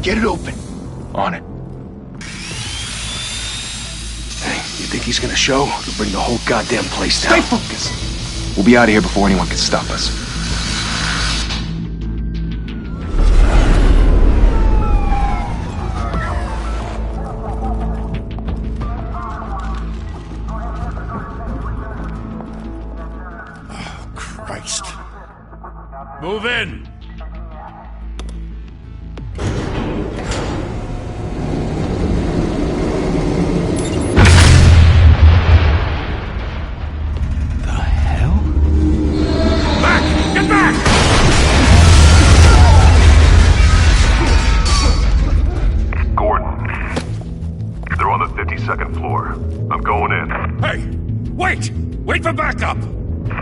Get it open. On it. Hey, you think he's gonna show? He'll bring the whole goddamn place down. Stay focused! We'll be out of here before anyone can stop us. Oh, Christ. Move in! Second floor. I'm going in. Hey! Wait! Wait for backup!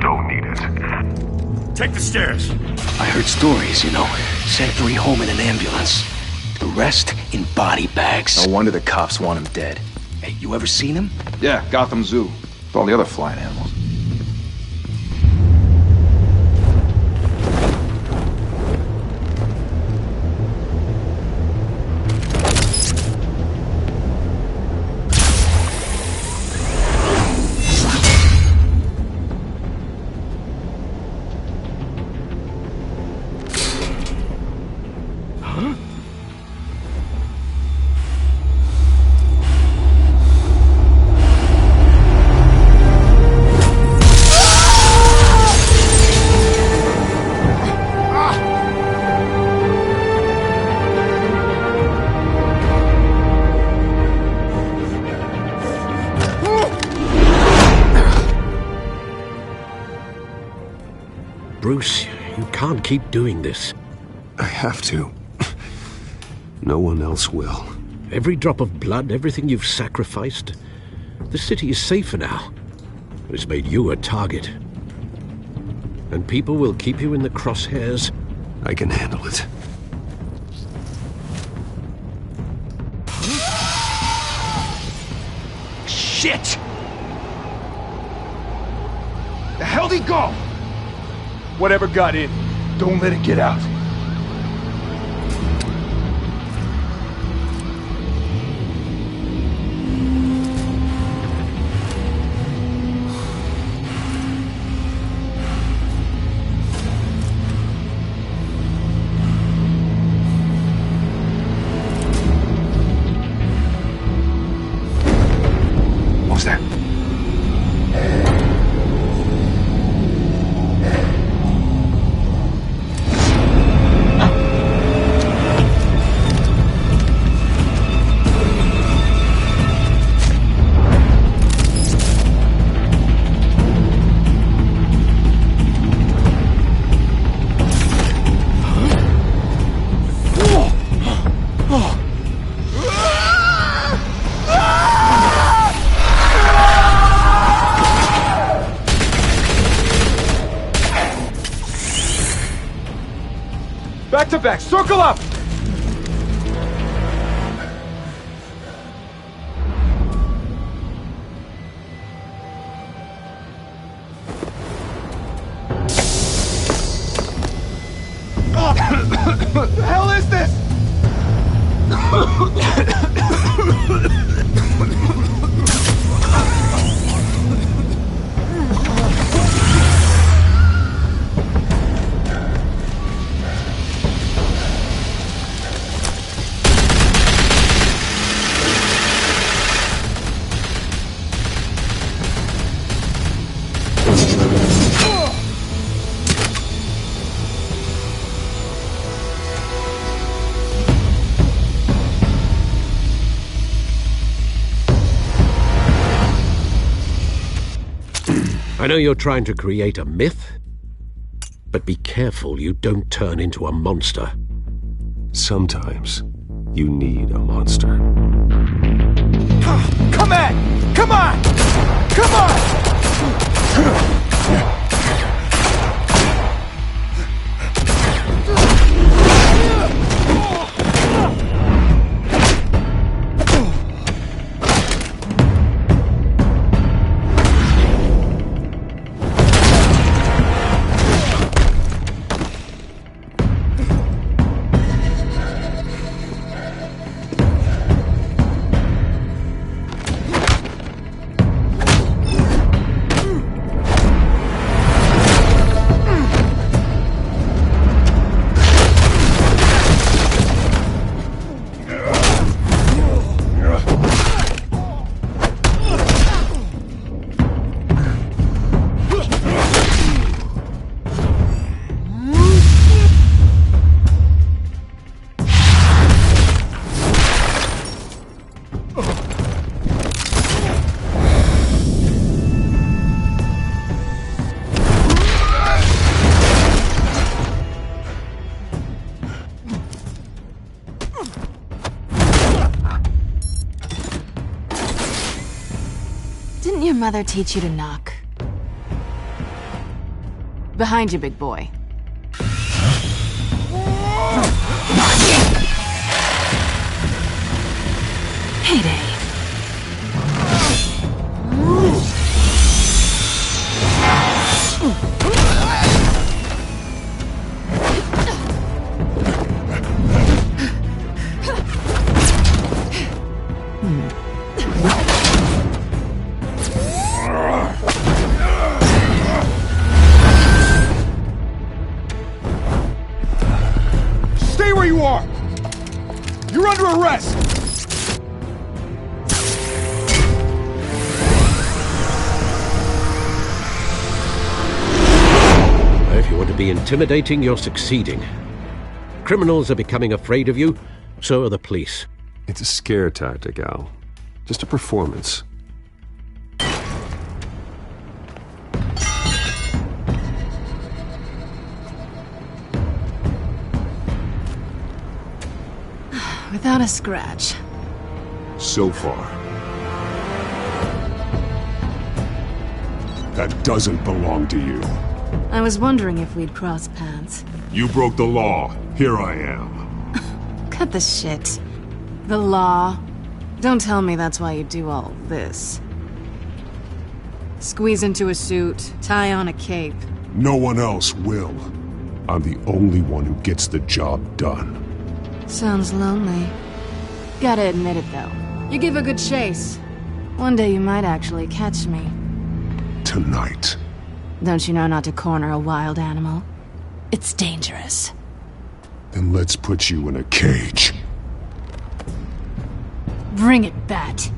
Don't need it. Take the stairs. I heard stories, you know. Sent 3 home in an ambulance. The rest in body bags. No wonder the cops want him dead. Hey, you ever seen him? Yeah, Gotham Zoo. With all the other flying animals. Bruce, you can't keep doing this. I have to. No one else will. Every drop of blood, everything you've sacrificed. The city is safer now. It's made you a target. And people will keep you in the crosshairs. I can handle it. Shit! The hell'd he go? Whatever got in, don't let it get out. What was that? Back to back, circle up! What the hell is this? I know you're trying to create a myth, but be careful you don't turn into a monster. Sometimes you need a monster. Come on! Come on! Come on! your mother teach you to knock? Behind you, big boy. Heyday. Stay where you are! You're under arrest! If you want to be intimidating, you're succeeding. Criminals are becoming afraid of you, so are the police. It's a scare tactic, Al. Just a performance. Without a scratch. So far. That doesn't belong to you. I was wondering if we'd cross paths. You broke the law. Here I am. Cut the shit. The law. Don't tell me that's why you do all this. Squeeze into a suit, tie on a cape. No one else will. I'm the only one who gets the job done. Sounds lonely. Gotta admit it, though. You give a good chase. One day you might actually catch me. Tonight. Don't you know not to corner a wild animal? It's dangerous. Then let's put you in a cage. Bring it, Bat.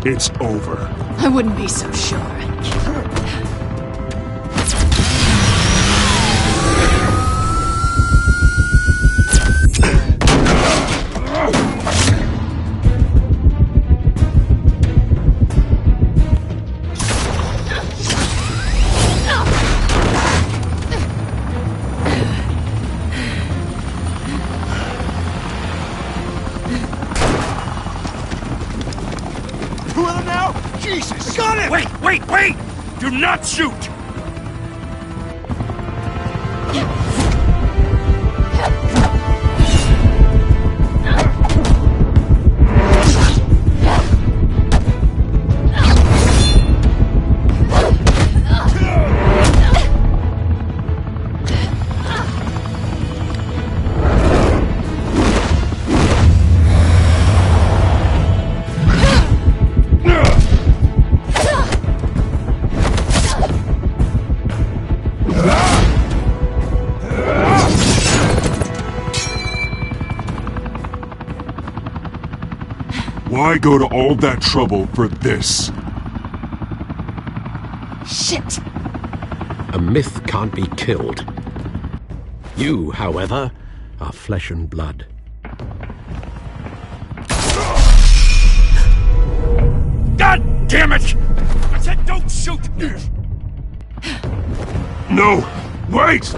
It's over. I wouldn't be so sure. Two of them now? Jesus! Got it! Wait! Do not shoot! Why go to all that trouble for this? Shit! A myth can't be killed. You, however, are flesh and blood. God damn it! I said don't shoot! No! Wait!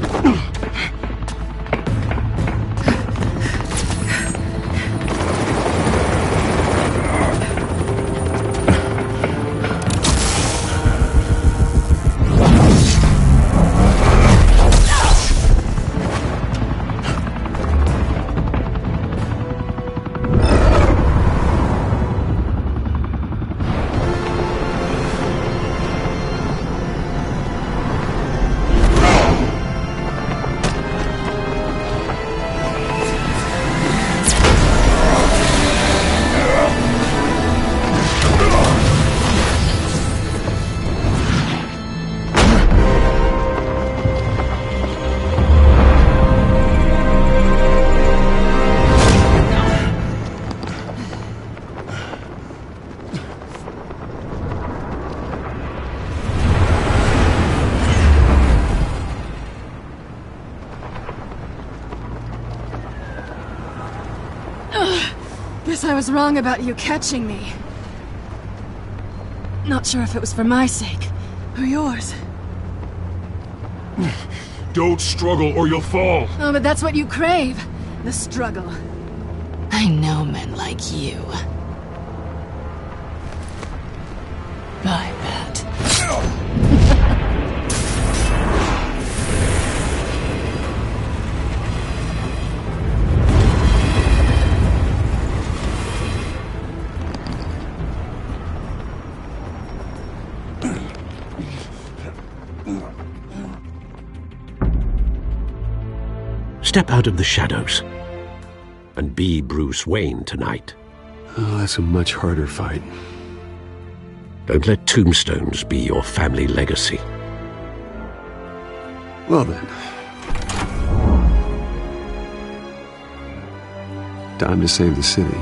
Guess I was wrong about you catching me. Not sure if it was for my sake, or yours. Don't struggle or you'll fall. Oh, but that's what you crave. The struggle. I know men like you. I bet. Step out of the shadows and be Bruce Wayne tonight. Oh, that's a much harder fight. Don't let tombstones be your family legacy. Well then. Time to save the city.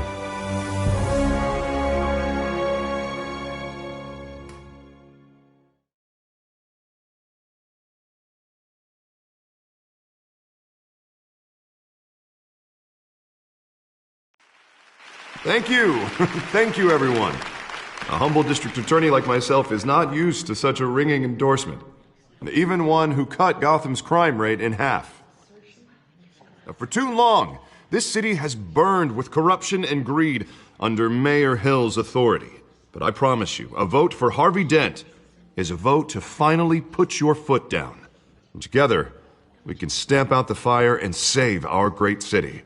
Thank you. Thank you, everyone. A humble district attorney like myself is not used to such a ringing endorsement. And even one who cut Gotham's crime rate in half. Now, for too long, this city has burned with corruption and greed under Mayor Hill's authority. But I promise you, a vote for Harvey Dent is a vote to finally put your foot down. And together, we can stamp out the fire and save our great city.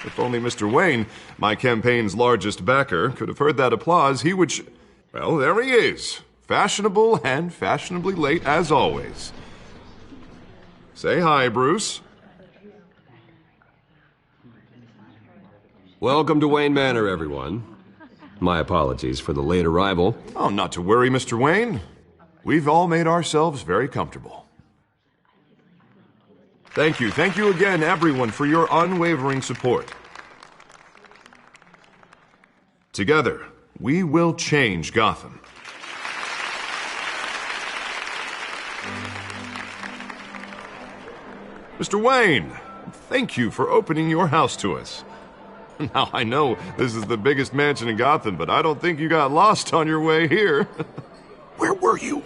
If only Mr. Wayne, my campaign's largest backer, could have heard that applause, he would well, there he is. Fashionable and fashionably late as always. Say hi, Bruce. Welcome to Wayne Manor, everyone. My apologies for the late arrival. Oh, not to worry, Mr. Wayne. We've all made ourselves very comfortable. Thank you again, everyone, for your unwavering support. Together, we will change Gotham. Mr. Wayne, thank you for opening your house to us. Now, I know this is the biggest mansion in Gotham, but I don't think you got lost on your way here. Where were you?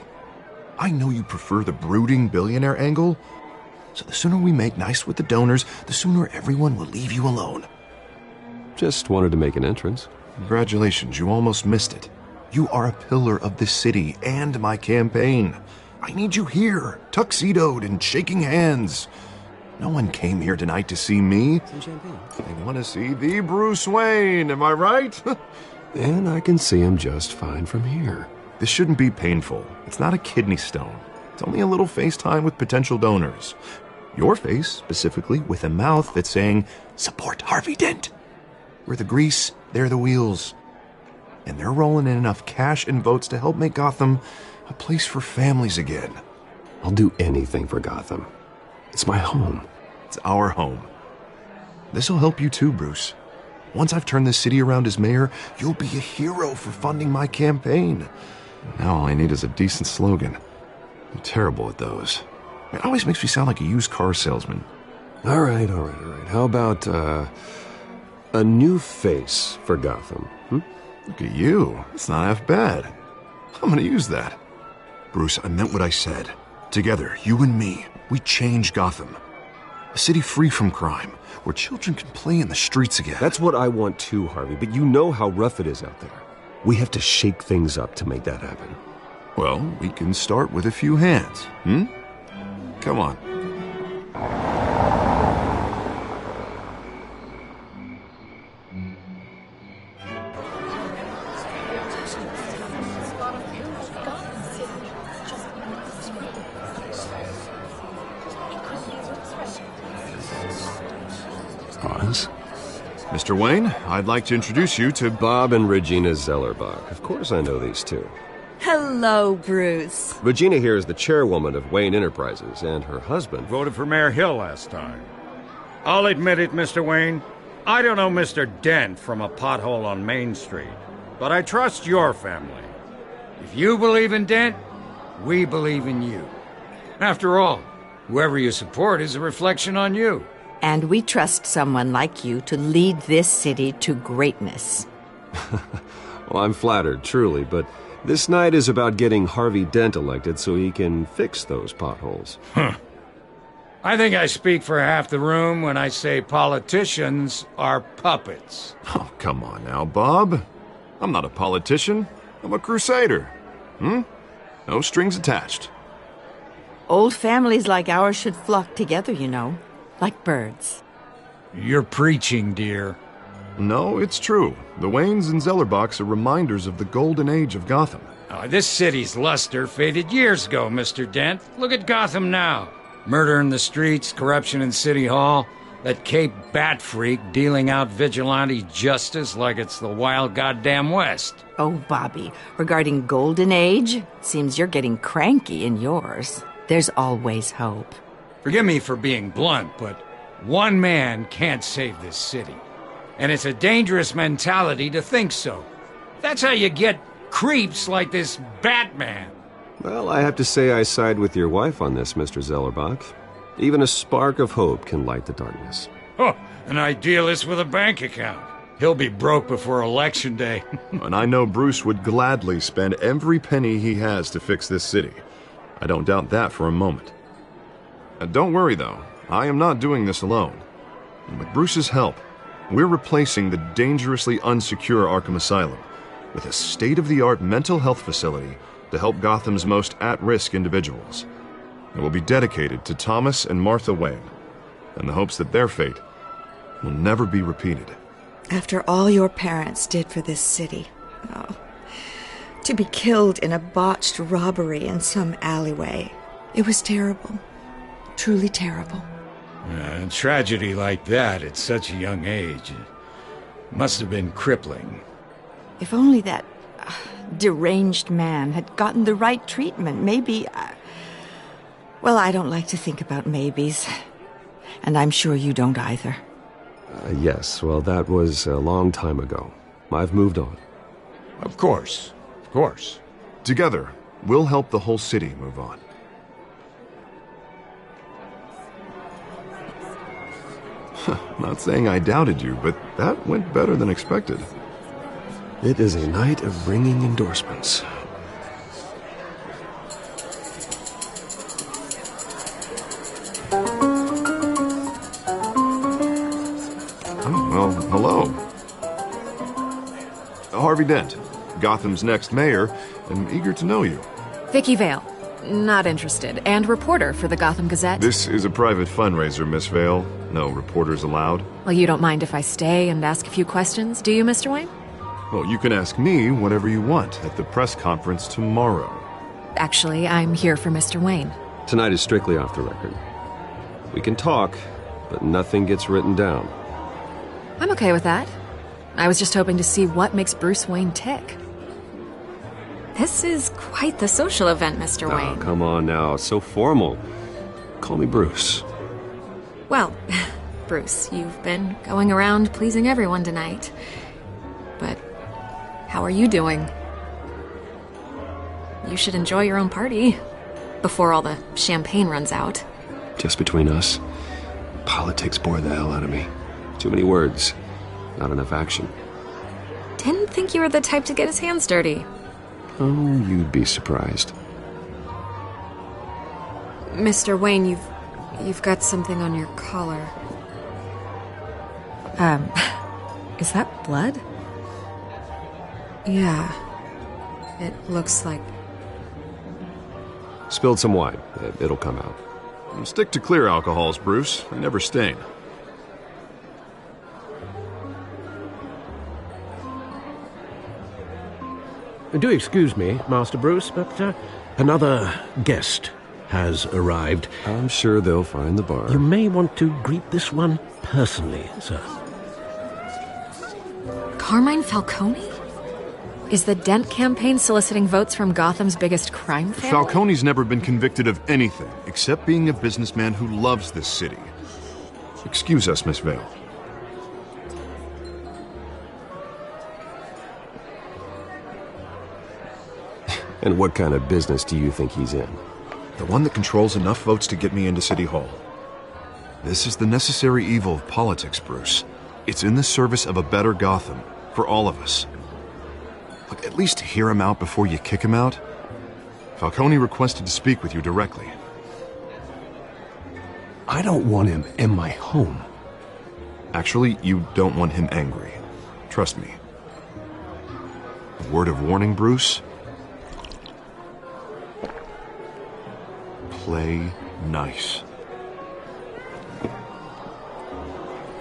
I know you prefer the brooding billionaire angle, so the sooner we make nice with the donors, the sooner everyone will leave you alone. Just wanted to make an entrance. Congratulations, you almost missed it. You are a pillar of this city and my campaign. I need you here, tuxedoed and shaking hands. No one came here tonight to see me. Some champagne. They want to see the Bruce Wayne, am I right? And I can see him just fine from here. This shouldn't be painful. It's not a kidney stone. It's only a little FaceTime with potential donors. Your face, specifically, with a mouth that's saying, support Harvey Dent. We're the grease, they're the wheels. And they're rolling in enough cash and votes to help make Gotham a place for families again. I'll do anything for Gotham. It's my home. It's our home. This'll help you too, Bruce. Once I've turned this city around as mayor, you'll be a hero for funding my campaign. Now all I need is a decent slogan. I'm terrible at those. It always makes me sound like a used car salesman. All right. How about, a new face for Gotham? Look at you. It's not half bad. I'm gonna use that. Bruce, I meant what I said. Together, you and me, we change Gotham. A city free from crime, where children can play in the streets again. That's what I want too, Harvey, but you know how rough it is out there. We have to shake things up to make that happen. Well, we can start with a few hands, Come on. Oz? Mr. Wayne, I'd like to introduce you to Bob and Regina Zellerbach. Of course I know these two. Hello, Bruce. Regina here is the chairwoman of Wayne Enterprises, and her husband Voted for Mayor Hill last time. I'll admit it, Mr. Wayne. I don't know Mr. Dent from a pothole on Main Street, but I trust your family. If you believe in Dent, we believe in you. After all, whoever you support is a reflection on you. And we trust someone like you to lead this city to greatness. Well, I'm flattered, truly, but this night is about getting Harvey Dent elected so he can fix those potholes. I think I speak for half the room when I say politicians are puppets. Oh, come on now, Bob. I'm not a politician. I'm a crusader. No strings attached. Old families like ours should flock together, you know, like birds. You're preaching, dear. No, it's true. The Waynes and Zellerbachs are reminders of the golden age of Gotham. Oh, this city's luster faded years ago, Mr. Dent. Look at Gotham now. Murder in the streets, corruption in City Hall, that Cape Bat freak dealing out vigilante justice like it's the wild goddamn West. Oh, Bobby, regarding Golden Age, seems you're getting cranky in yours. There's always hope. Forgive me for being blunt, but one man can't save this city. And it's a dangerous mentality to think so. That's how you get creeps like this Batman. Well, I have to say I side with your wife on this, Mr. Zellerbach. Even a spark of hope can light the darkness. Oh, an idealist with a bank account. He'll be broke before Election Day. And I know Bruce would gladly spend every penny he has to fix this city. I don't doubt that for a moment. Don't worry, though. I am not doing this alone. And with Bruce's help, we're replacing the dangerously unsecure Arkham Asylum with a state-of-the-art mental health facility to help Gotham's most at-risk individuals. It will be dedicated to Thomas and Martha Wayne, in the hopes that their fate will never be repeated. After all your parents did for this city, to be killed in a botched robbery in some alleyway, it was terrible. Truly terrible. A tragedy like that at such a young age must have been crippling. If only that deranged man had gotten the right treatment, maybe... Well, I don't like to think about maybes. And I'm sure you don't either. Yes, well, that was a long time ago. I've moved on. Of course. Of course. Together, we'll help the whole city move on. Not saying I doubted you, but that went better than expected. It is a night of ringing endorsements. Oh, well, hello. Harvey Dent, Gotham's next mayor, and eager to know you. Vicky Vale. Not interested. And reporter for the Gotham Gazette. This is a private fundraiser, Miss Vale. No reporters allowed. Well, you don't mind if I stay and ask a few questions, do you, Mr. Wayne? Well, you can ask me whatever you want at the press conference tomorrow. Actually, I'm here for Mr. Wayne. Tonight is strictly off the record. We can talk, but nothing gets written down. I'm okay with that. I was just hoping to see what makes Bruce Wayne tick. This is quite the social event, Mr. Wayne. Oh, come on now. So formal. Call me Bruce. Well, Bruce, you've been going around pleasing everyone tonight. But how are you doing? You should enjoy your own party before all the champagne runs out. Just between us, politics bore the hell out of me. Too many words, not enough action. Didn't think you were the type to get his hands dirty. Oh, you'd be surprised. Mr. Wayne, you've got something on your collar. Is that blood? Yeah. It looks like... Spilled some wine. It'll come out. Stick to clear alcohols, Bruce. They never stain. Do excuse me, Master Bruce, but another guest has arrived. I'm sure they'll find the bar. You may want to greet this one personally, sir. Carmine Falcone? Is the Dent campaign soliciting votes from Gotham's biggest crime family? Falcone's never been convicted of anything except being a businessman who loves this city. Excuse us, Miss Vale. And what kind of business do you think he's in? The one that controls enough votes to get me into City Hall. This is the necessary evil of politics, Bruce. It's in the service of a better Gotham, for all of us. Look, at least hear him out before you kick him out. Falcone requested to speak with you directly. I don't want him in my home. Actually, you don't want him angry. Trust me. A word of warning, Bruce. Play nice.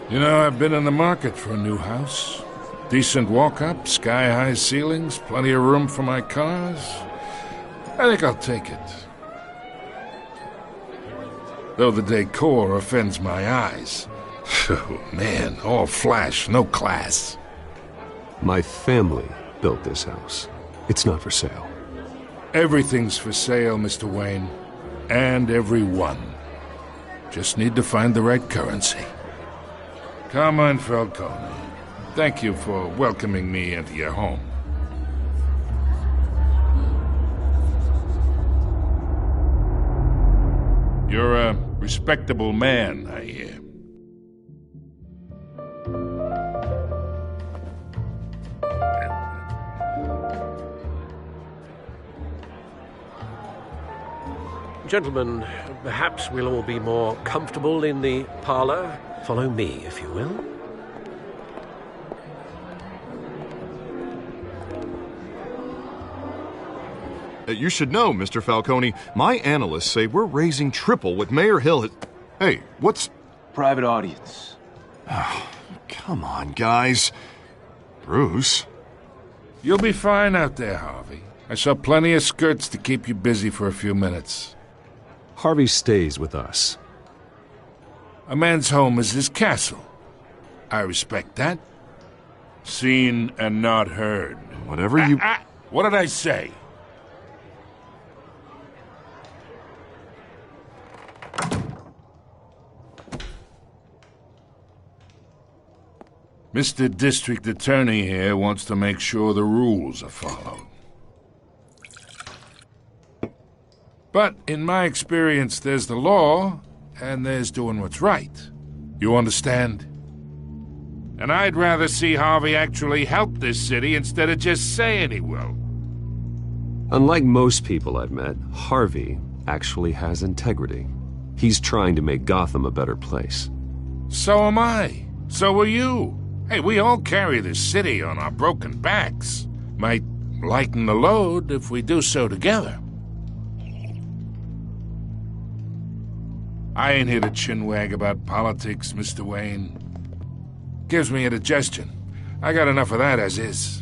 You know, I've been in the market for a new house. Decent walk-up, sky-high ceilings, plenty of room for my cars. I think I'll take it. Though the decor offends my eyes. Oh, man, all flash, no class. My family built this house. It's not for sale. Everything's for sale, Mr. Wayne. And everyone. Just need to find the right currency. Come on, Falcone. Thank you for welcoming me into your home. You're a respectable man, I hear. Gentlemen, perhaps we'll all be more comfortable in the parlor. Follow me, if you will. You should know, Mr. Falcone, my analysts say we're raising triple what Mayor Hill has... Hey, what's... Private audience. Oh, come on, guys. Bruce? You'll be fine out there, Harvey. I saw plenty of skirts to keep you busy for a few minutes. Harvey stays with us. A man's home is his castle. I respect that. Seen and not heard. Whatever you... What did I say? Mr. District Attorney here wants to make sure the rules are followed. But in my experience, there's the law, and there's doing what's right. You understand? And I'd rather see Harvey actually help this city instead of just saying he will. Unlike most people I've met, Harvey actually has integrity. He's trying to make Gotham a better place. So am I. So are you. Hey, we all carry this city on our broken backs. Might lighten the load if we do so together. I ain't here to chinwag about politics, Mr. Wayne. Gives me indigestion. I got enough of that as is.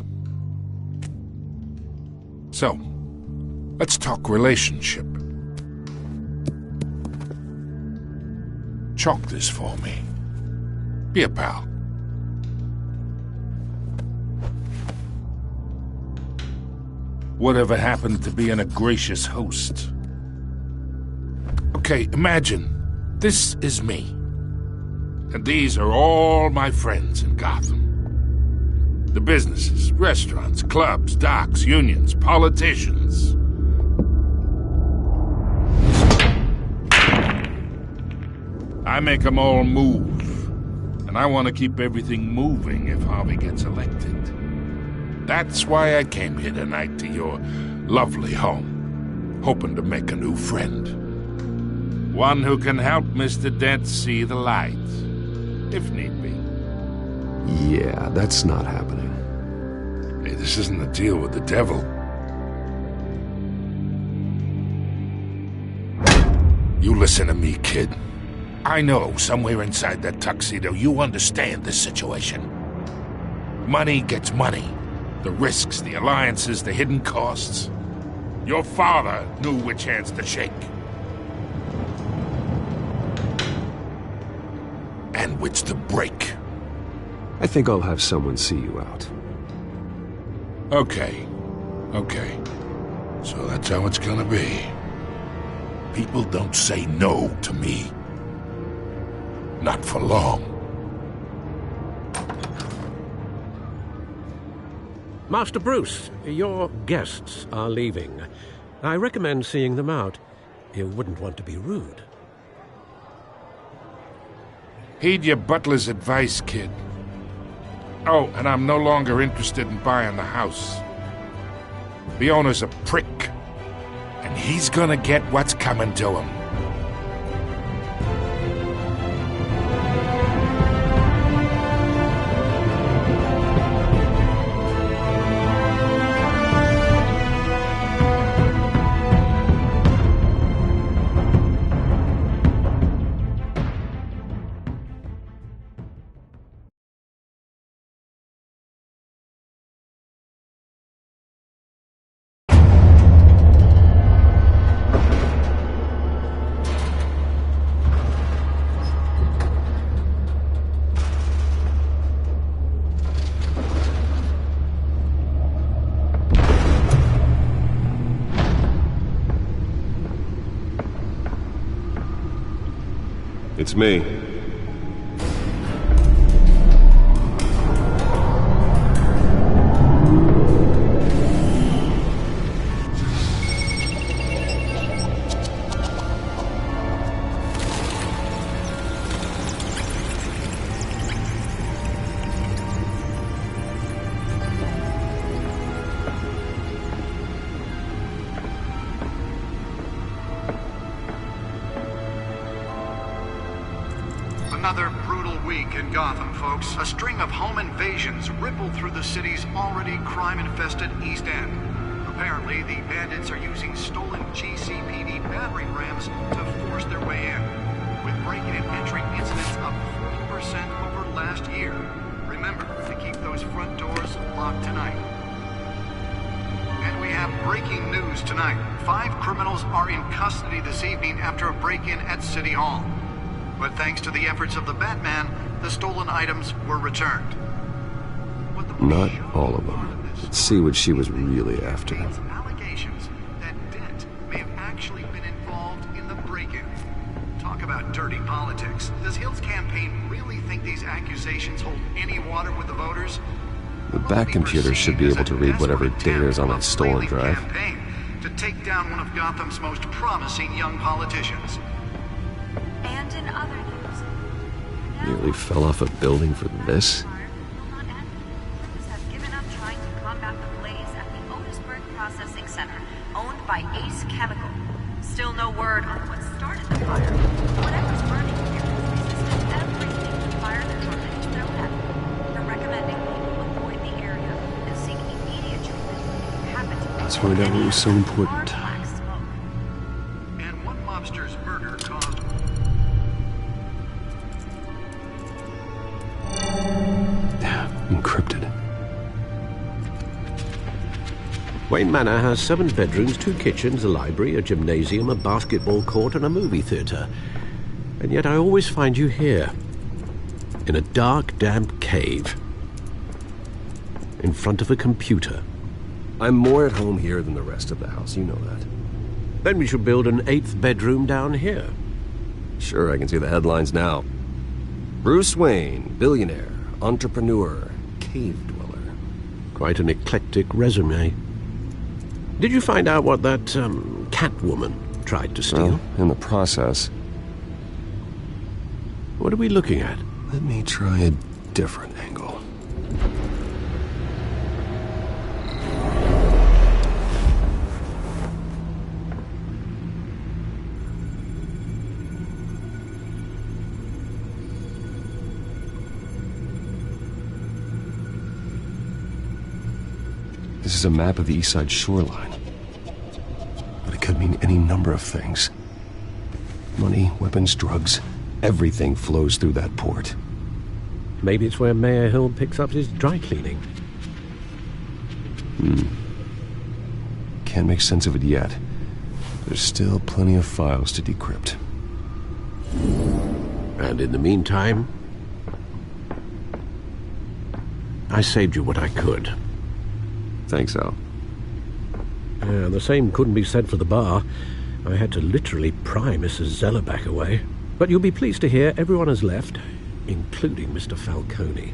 So, let's talk relationship. Chalk this for me. Be a pal. Whatever happened to being a gracious host? Okay, imagine this is me. And these are all my friends in Gotham. The businesses, restaurants, clubs, docks, unions, politicians. I make them all move. And I want to keep everything moving if Harvey gets elected. That's why I came here tonight to your lovely home, hoping to make a new friend. One who can help Mr. Dent see the light, if need be. Yeah, that's not happening. Hey, this isn't a deal with the devil. You listen to me, kid. I know somewhere inside that tuxedo you understand this situation. Money gets money. The risks, the alliances, the hidden costs. Your father knew which hands to shake. And which to break. I think I'll have someone see you out. Okay. So that's how it's gonna be. People don't say no to me. Not for long. Master Bruce, your guests are leaving. I recommend seeing them out. You wouldn't want to be rude. Heed your butler's advice, kid. Oh, and I'm no longer interested in buying the house. The owner's a prick, and he's gonna get what's coming to him. It's me. Another brutal week in Gotham, folks. A string of home invasions rippled through the city's already crime-infested East End. Apparently, the bandits are using stolen GCPD battering rams to force their way in, with breaking and entering incidents up 40% over last year. Remember to keep those front doors locked tonight. And we have breaking news tonight. 5 criminals are in custody this evening after a break-in at City Hall. But thanks to the efforts of the Batman, the stolen items were returned. Not all of them. Let's see what she was really after. Allegations that Dent may have actually been involved in the break-in. Talk about dirty politics. Does Hill's campaign really think these accusations hold any water with the voters? The back computer should be able to read whatever data is on that stolen drive. To take down one of Gotham's most promising young politicians. And in other news, Nearly fell off a building for this? have given up trying to combat the blaze at the Otisburg Processing Center, owned by Ace Chemical. Still no word on what started the fire. Whatever's burning here has resisted everything the fire department has thrown at it. They're recommending people avoid the area and seek immediate treatment if you happen to. Let's find out what was so important. And one mobster's murder caused... Encrypted. Wayne Manor has 7 bedrooms, 2 kitchens, a library, a gymnasium, a basketball court, and a movie theatre. And yet I always find you here, in a dark, damp cave, in front of a computer. I'm more at home here than the rest of the house, you know that. Then we should build an 8th bedroom down here. Sure, I can see the headlines now. Bruce Wayne, billionaire, entrepreneur, cave dweller. Quite an eclectic resume. Did you find out what that, Catwoman tried to steal? Well, in the process. What are we looking at? Let me try a different angle. This is a map of the East Side shoreline. But it could mean any number of things. Money, weapons, drugs, everything flows through that port. Maybe it's where Mayor Hill picks up his dry cleaning. Can't make sense of it yet. There's still plenty of files to decrypt. And in the meantime, I saved you what I could. Thanks, Al. The same couldn't be said for the bar. I had to literally pry Mrs. Zellerback away. But you'll be pleased to hear everyone has left, including Mr. Falcone.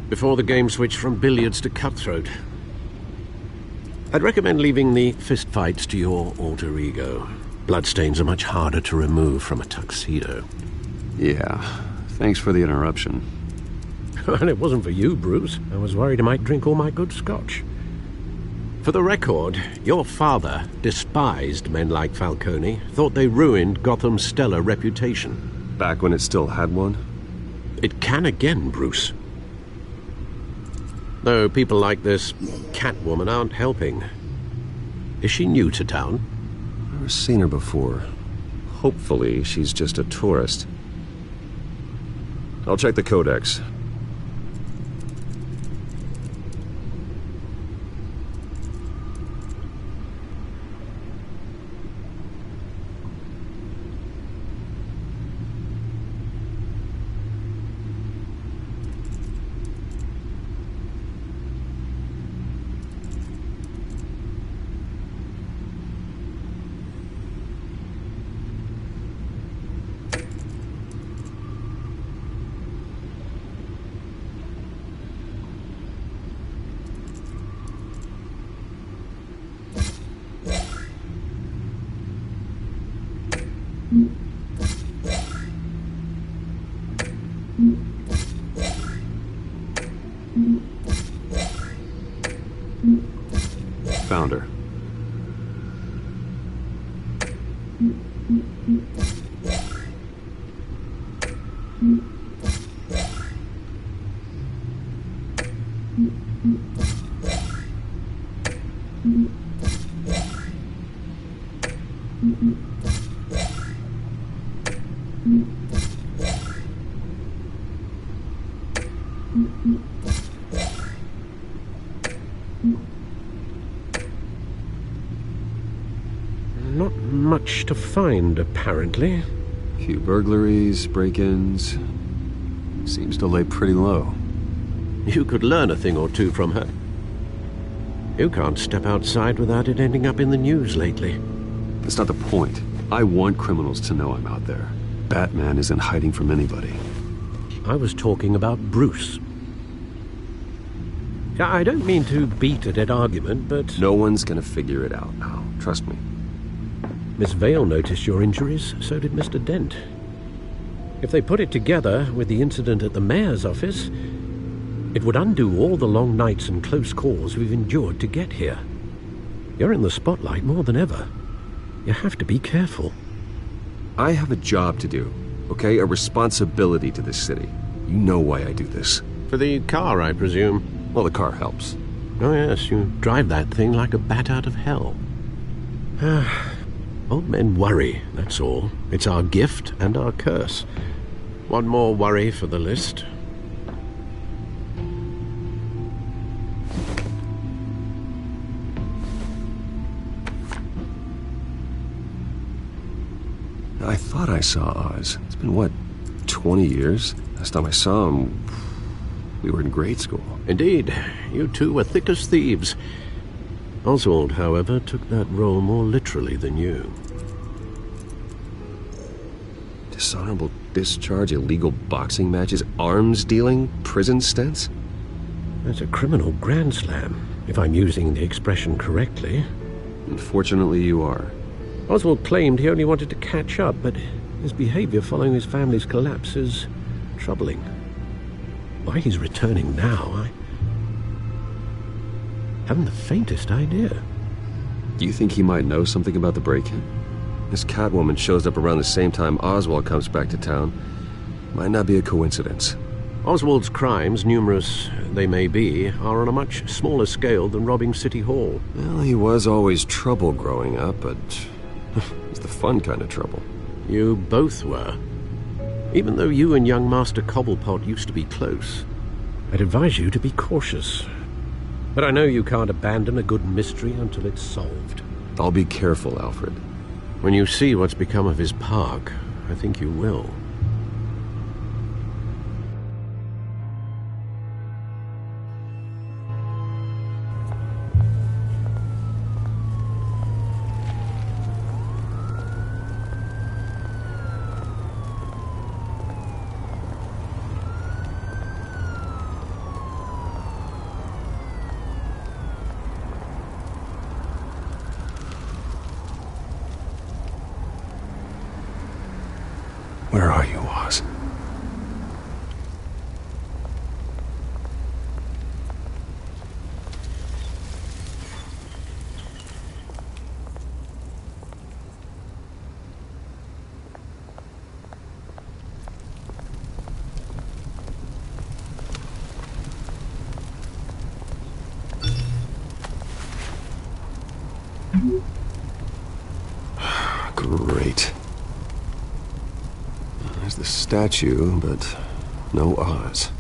Before the game switched from billiards to cutthroat. I'd recommend leaving the fistfights to your alter ego. Bloodstains are much harder to remove from a tuxedo. Yeah, thanks for the interruption. And it wasn't for you, Bruce. I was worried I might drink all my good scotch. For the record, your father despised men like Falcone, thought they ruined Gotham's stellar reputation. Back when it still had one? It can again, Bruce. Though people like this Catwoman aren't helping. Is she new to town? Never seen her before. Hopefully, she's just a tourist. I'll check the codex. Found her. Not much to find, apparently. Few burglaries, break-ins. Seems to lay pretty low. You could learn a thing or two from her. You can't step outside without it ending up in the news lately. That's not the point. I want criminals to know I'm out there. Batman isn't hiding from anybody. I was talking about Bruce. I don't mean to beat a dead argument, but... No one's gonna figure it out now. Trust me. Miss Vale noticed your injuries, so did Mr. Dent. If they put it together with the incident at the mayor's office, it would undo all the long nights and close calls we've endured to get here. You're in the spotlight more than ever. You have to be careful. I have a job to do, okay? A responsibility to this city. You know why I do this. For the car, I presume? Well, the car helps. Oh yes, you drive that thing like a bat out of hell. Old men worry, that's all. It's our gift and our curse. One more worry for the list. I thought I saw Oz. It's been, what, 20 years? Last time I saw him, we were in grade school. Indeed. You two were thick as thieves. Oswald, however, took that role more literally than you. Dishonorable discharge, illegal boxing matches, arms dealing, prison stints? That's a criminal grand slam, if I'm using the expression correctly. Unfortunately, you are. Oswald claimed he only wanted to catch up, but his behavior following his family's collapse is troubling. Why he's returning now, I haven't the faintest idea. Do you think he might know something about the break-in? This Catwoman shows up around the same time Oswald comes back to town. Might not be a coincidence. Oswald's crimes, numerous they may be, are on a much smaller scale than robbing City Hall. Well, he was always trouble growing up, but it's the fun kind of trouble. You both were. Even though you and young Master Cobblepot used to be close, I'd advise you to be cautious. But I know you can't abandon a good mystery until it's solved. I'll be careful, Alfred. When you see what's become of his park, I think you will. Where are you, Oz? Great. There's the statue, but no Oz.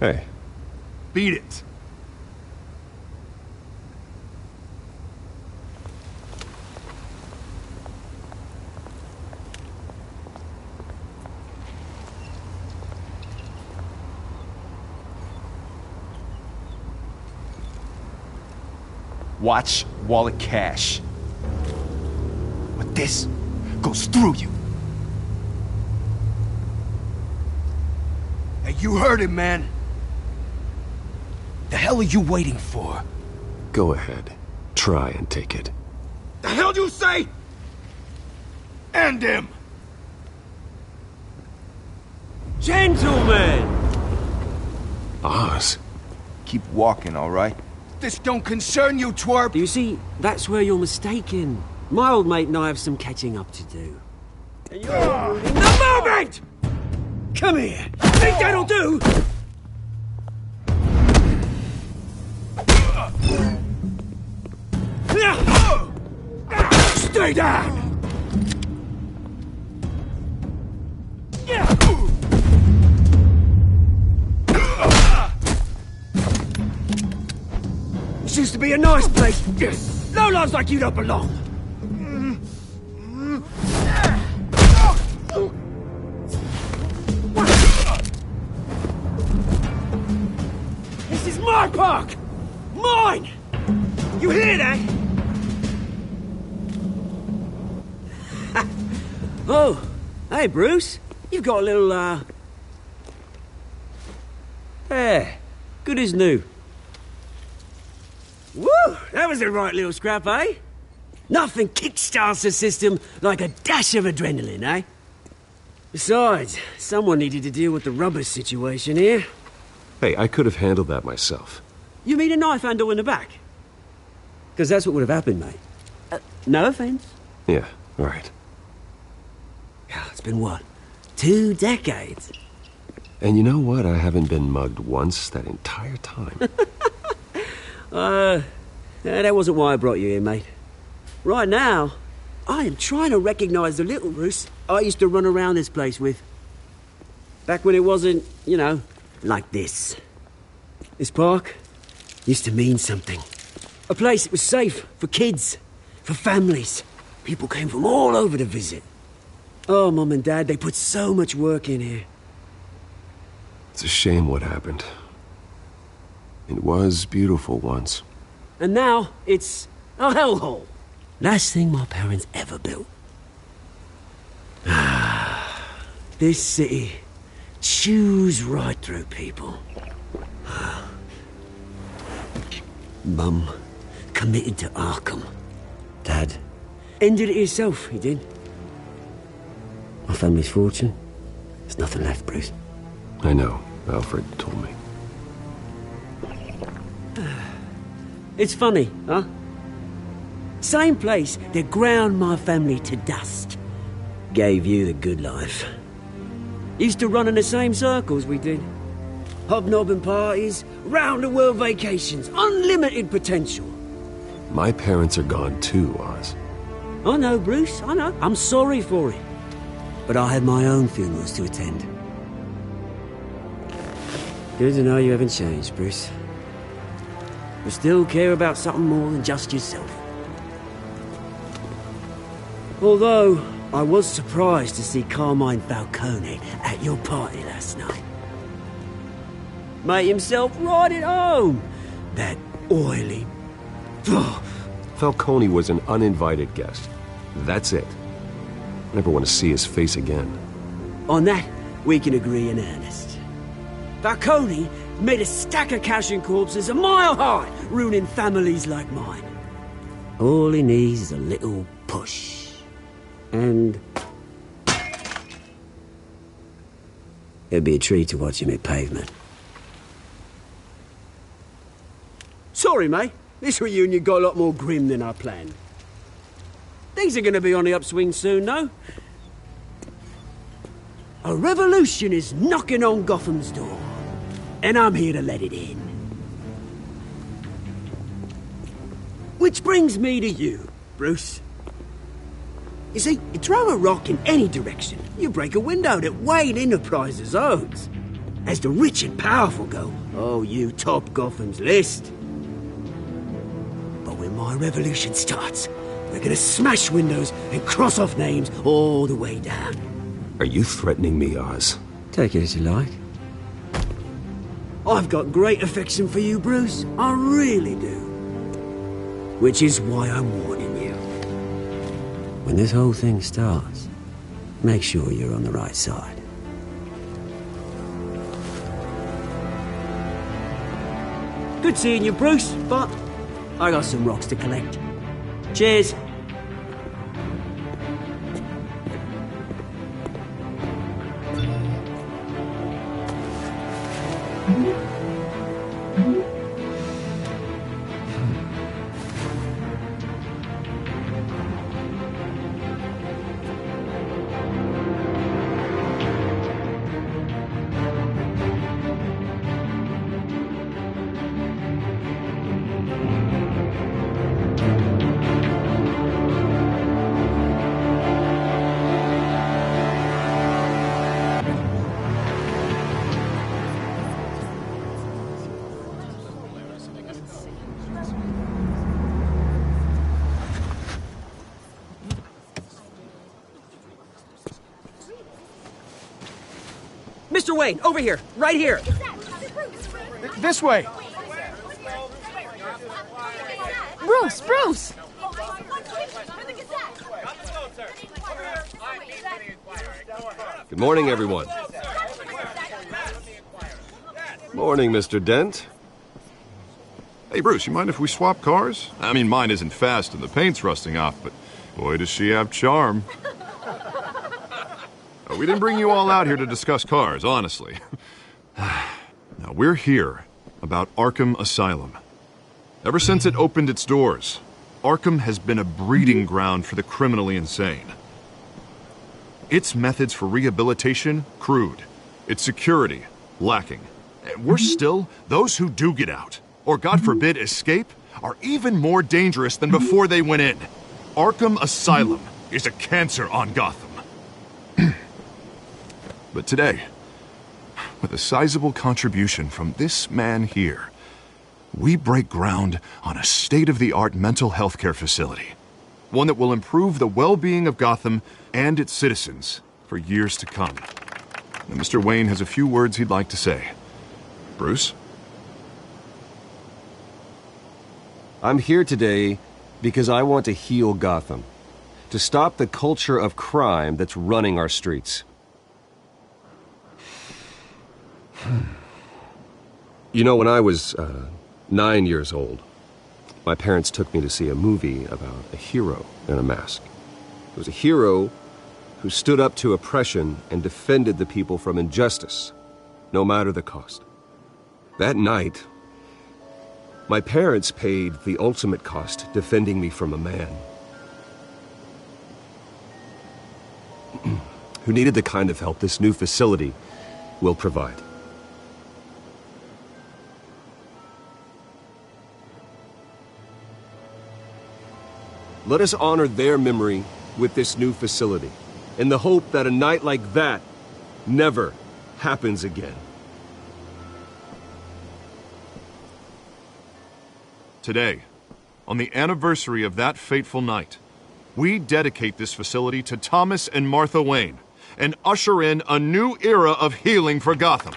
Hey. Beat it. Watch wallet cash. But this goes through you. Hey, you heard it, man. The hell are you waiting for? Go ahead. Try and take it. The hell do you say? End him! Gentlemen! Oz. Keep walking, all right? This don't concern you, twerp! You see, that's where you're mistaken. My old mate and I have some catching up to do. And you're in the moment! Come here! Think that'll do? Stay down! This used to be a nice place. Lowlifes like you don't belong. This is my park! Mine! You hear that? Oh, hey, Bruce. You've got a little, Yeah, good as new. Woo! That was a right little scrap, eh? Nothing kickstarts the system like a dash of adrenaline, eh? Besides, someone needed to deal with the rubber situation here. Hey, I could have handled that myself. You mean a knife handle in the back? Because that's what would have happened, mate. No offense. Yeah, right. It's been what? 2 decades? And you know what? I haven't been mugged once that entire time. That wasn't why I brought you here, mate. Right now, I am trying to recognize the little Bruce I used to run around this place with. Back when it wasn't, you know, like this. This park used to mean something. A place that was safe for kids, for families. People came from all over to visit. Oh, Mum and Dad, they put so much work in here. It's a shame what happened. It was beautiful once. And now, it's a hellhole. Last thing my parents ever built. This city chews right through people. Mum committed to Arkham. Dad ended it himself, he did. My family's fortune. There's nothing left, Bruce. I know. Alfred told me. It's funny, huh? Same place that ground my family to dust. Gave you the good life. Used to run in the same circles we did. Hobnobbing parties, round-the-world vacations, unlimited potential. My parents are gone too, Oz. I know, Bruce, I know. I'm sorry for it. But I had my own funerals to attend. Good to know you haven't changed, Bruce. You still care about something more than just yourself. Although, I was surprised to see Carmine Falcone at your party last night. Made himself right at home. That oily... Falcone was an uninvited guest. That's it. I never want to see his face again. On that, we can agree in earnest. Falcone made a stack of cash and corpses a mile high, ruining families like mine. All he needs is a little push. And it'd be a treat to watch him hit pavement. Sorry, mate. This reunion got a lot more grim than I planned. Things are going to be on the upswing soon, though. A revolution is knocking on Gotham's door, and I'm here to let it in. Which brings me to you, Bruce. You see, you throw a rock in any direction, you break a window that Wayne Enterprises owns. As the rich and powerful go, oh, you top Gotham's list. But when my revolution starts, we're gonna smash windows and cross off names all the way down. Are you threatening me, Oz? Take it as you like. I've got great affection for you, Bruce. I really do. Which is why I'm warning you. When this whole thing starts, make sure you're on the right side. Good seeing you, Bruce, but I got some rocks to collect. Cheers. Mr. Wayne, over here, right here. This way. Bruce! Good morning, everyone. Morning, Mr. Dent. Hey, Bruce, you mind if we swap cars? I mean, mine isn't fast and the paint's rusting off, but boy, does she have charm. We didn't bring you all out here to discuss cars, honestly. Now, we're here about Arkham Asylum. Ever since it opened its doors, Arkham has been a breeding ground for the criminally insane. Its methods for rehabilitation, crude. Its security, lacking. Worse still, those who do get out, or God forbid escape, are even more dangerous than before they went in. Arkham Asylum is a cancer on Gotham. But today, with a sizable contribution from this man here, we break ground on a state-of-the-art mental health care facility. One that will improve the well-being of Gotham and its citizens for years to come. And Mr. Wayne has a few words he'd like to say. Bruce? I'm here today because I want to heal Gotham. To stop the culture of crime that's running our streets. You know, when I was 9 years old, my parents took me to see a movie about a hero in a mask. It was a hero who stood up to oppression and defended the people from injustice, no matter the cost. That night, my parents paid the ultimate cost defending me from a man who needed the kind of help this new facility will provide. Let us honor their memory with this new facility, in the hope that a night like that never happens again. Today, on the anniversary of that fateful night, we dedicate this facility to Thomas and Martha Wayne and usher in a new era of healing for Gotham.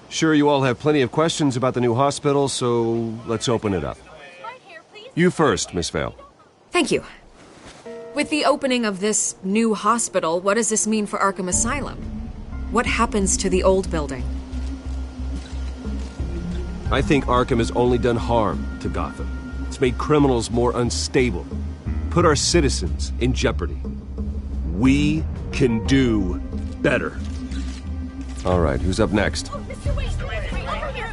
Sure, you all have plenty of questions about the new hospital, so let's open it up. You first, Miss Vale. Thank you. With the opening of this new hospital, what does this mean for Arkham Asylum? What happens to the old building? I think Arkham has only done harm to Gotham. It's made criminals more unstable, put our citizens in jeopardy. We can do better. All right, who's up next?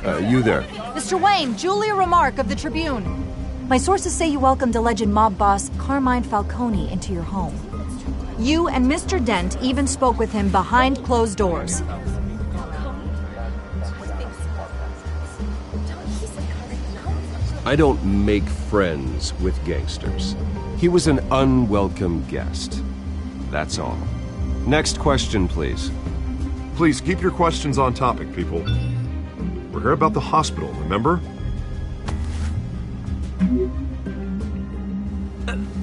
You there. Mr. Wayne, Julia Remark of the Tribune. My sources say you welcomed alleged mob boss Carmine Falcone into your home. You and Mr. Dent even spoke with him behind closed doors. I don't make friends with gangsters. He was an unwelcome guest. That's all. Next question, please. Please keep your questions on topic, people. We're here about the hospital, remember?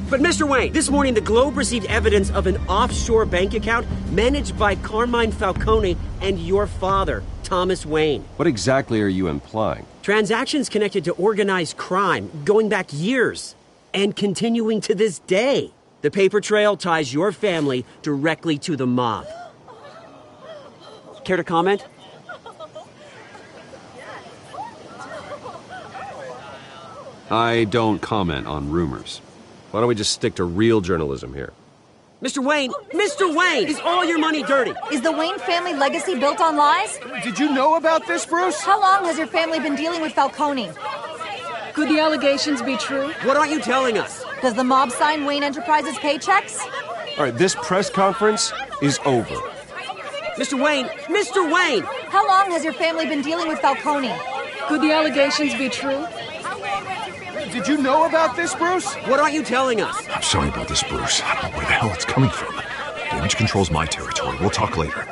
But Mr. Wayne, this morning the Globe received evidence of an offshore bank account managed by Carmine Falcone and your father, Thomas Wayne. What exactly are you implying? Transactions connected to organized crime going back years and continuing to this day. The paper trail ties your family directly to the mob. Care to comment? I don't comment on rumors. Why don't we just stick to real journalism here? Mr. Wayne, is all your money dirty? Is the Wayne family legacy built on lies? Did you know about this, Bruce? How long has your family been dealing with Falcone? Could the allegations be true? What aren't you telling us? Does the mob sign Wayne Enterprises paychecks? All right, this press conference is over. Mr. Wayne! How long has your family been dealing with Falcone? Could the allegations be true? Did you know about this, Bruce? What aren't you telling us? I'm sorry about this, Bruce. I don't know where the hell it's coming from. Damage control's my territory. We'll talk later.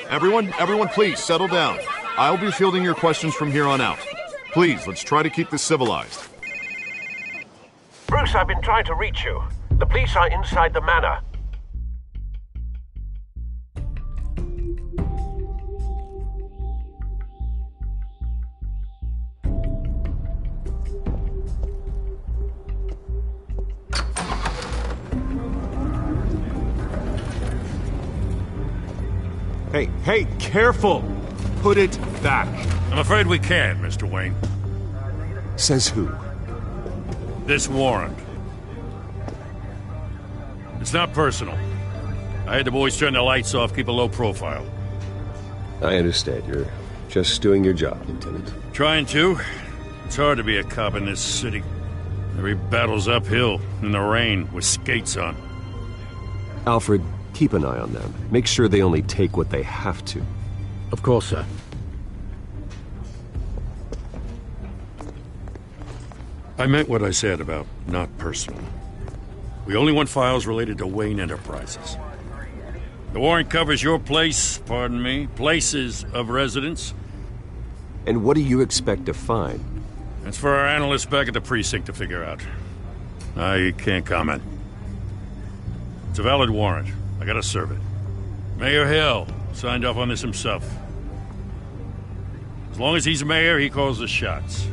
Everyone, please, settle down. I'll be fielding your questions from here on out. Please, let's try to keep this civilized. Bruce, I've been trying to reach you. The police are inside the manor. Hey, careful! Put it back. I'm afraid we can't, Mr. Wayne. Says who? This warrant. It's not personal. I had the boys turn the lights off, keep a low profile. I understand. You're just doing your job, Lieutenant. Trying to. It's hard to be a cop in this city. Every battle's uphill, in the rain, with skates on. Alfred, keep an eye on them. Make sure they only take what they have to. Of course, sir. I meant what I said about not personal. We only want files related to Wayne Enterprises. The warrant covers your places of residence. And what do you expect to find? That's for our analysts back at the precinct to figure out. I can't comment. It's a valid warrant. I gotta serve it. Mayor Hill signed off on this himself. As long as he's mayor, he calls the shots.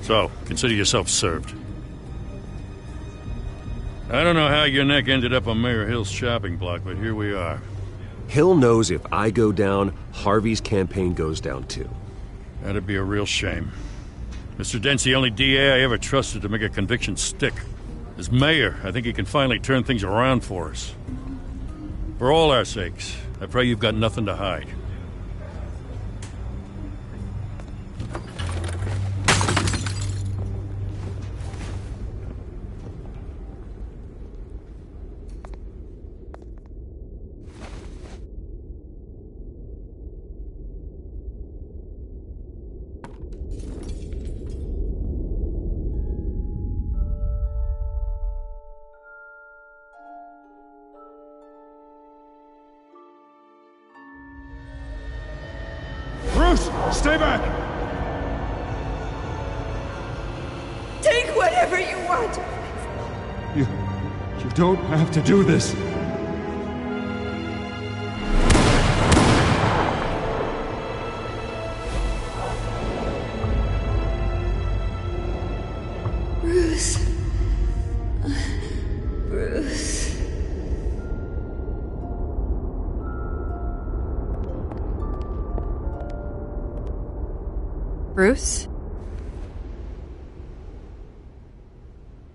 So, consider yourself served. I don't know how your neck ended up on Mayor Hill's shopping block, but here we are. Hill knows if I go down, Harvey's campaign goes down too. That'd be a real shame. Mr. Dent's the only DA I ever trusted to make a conviction stick. As mayor, I think he can finally turn things around for us. For all our sakes, I pray you've got nothing to hide. Bruce, stay back! Take whatever you want. You don't have to do this. Bruce?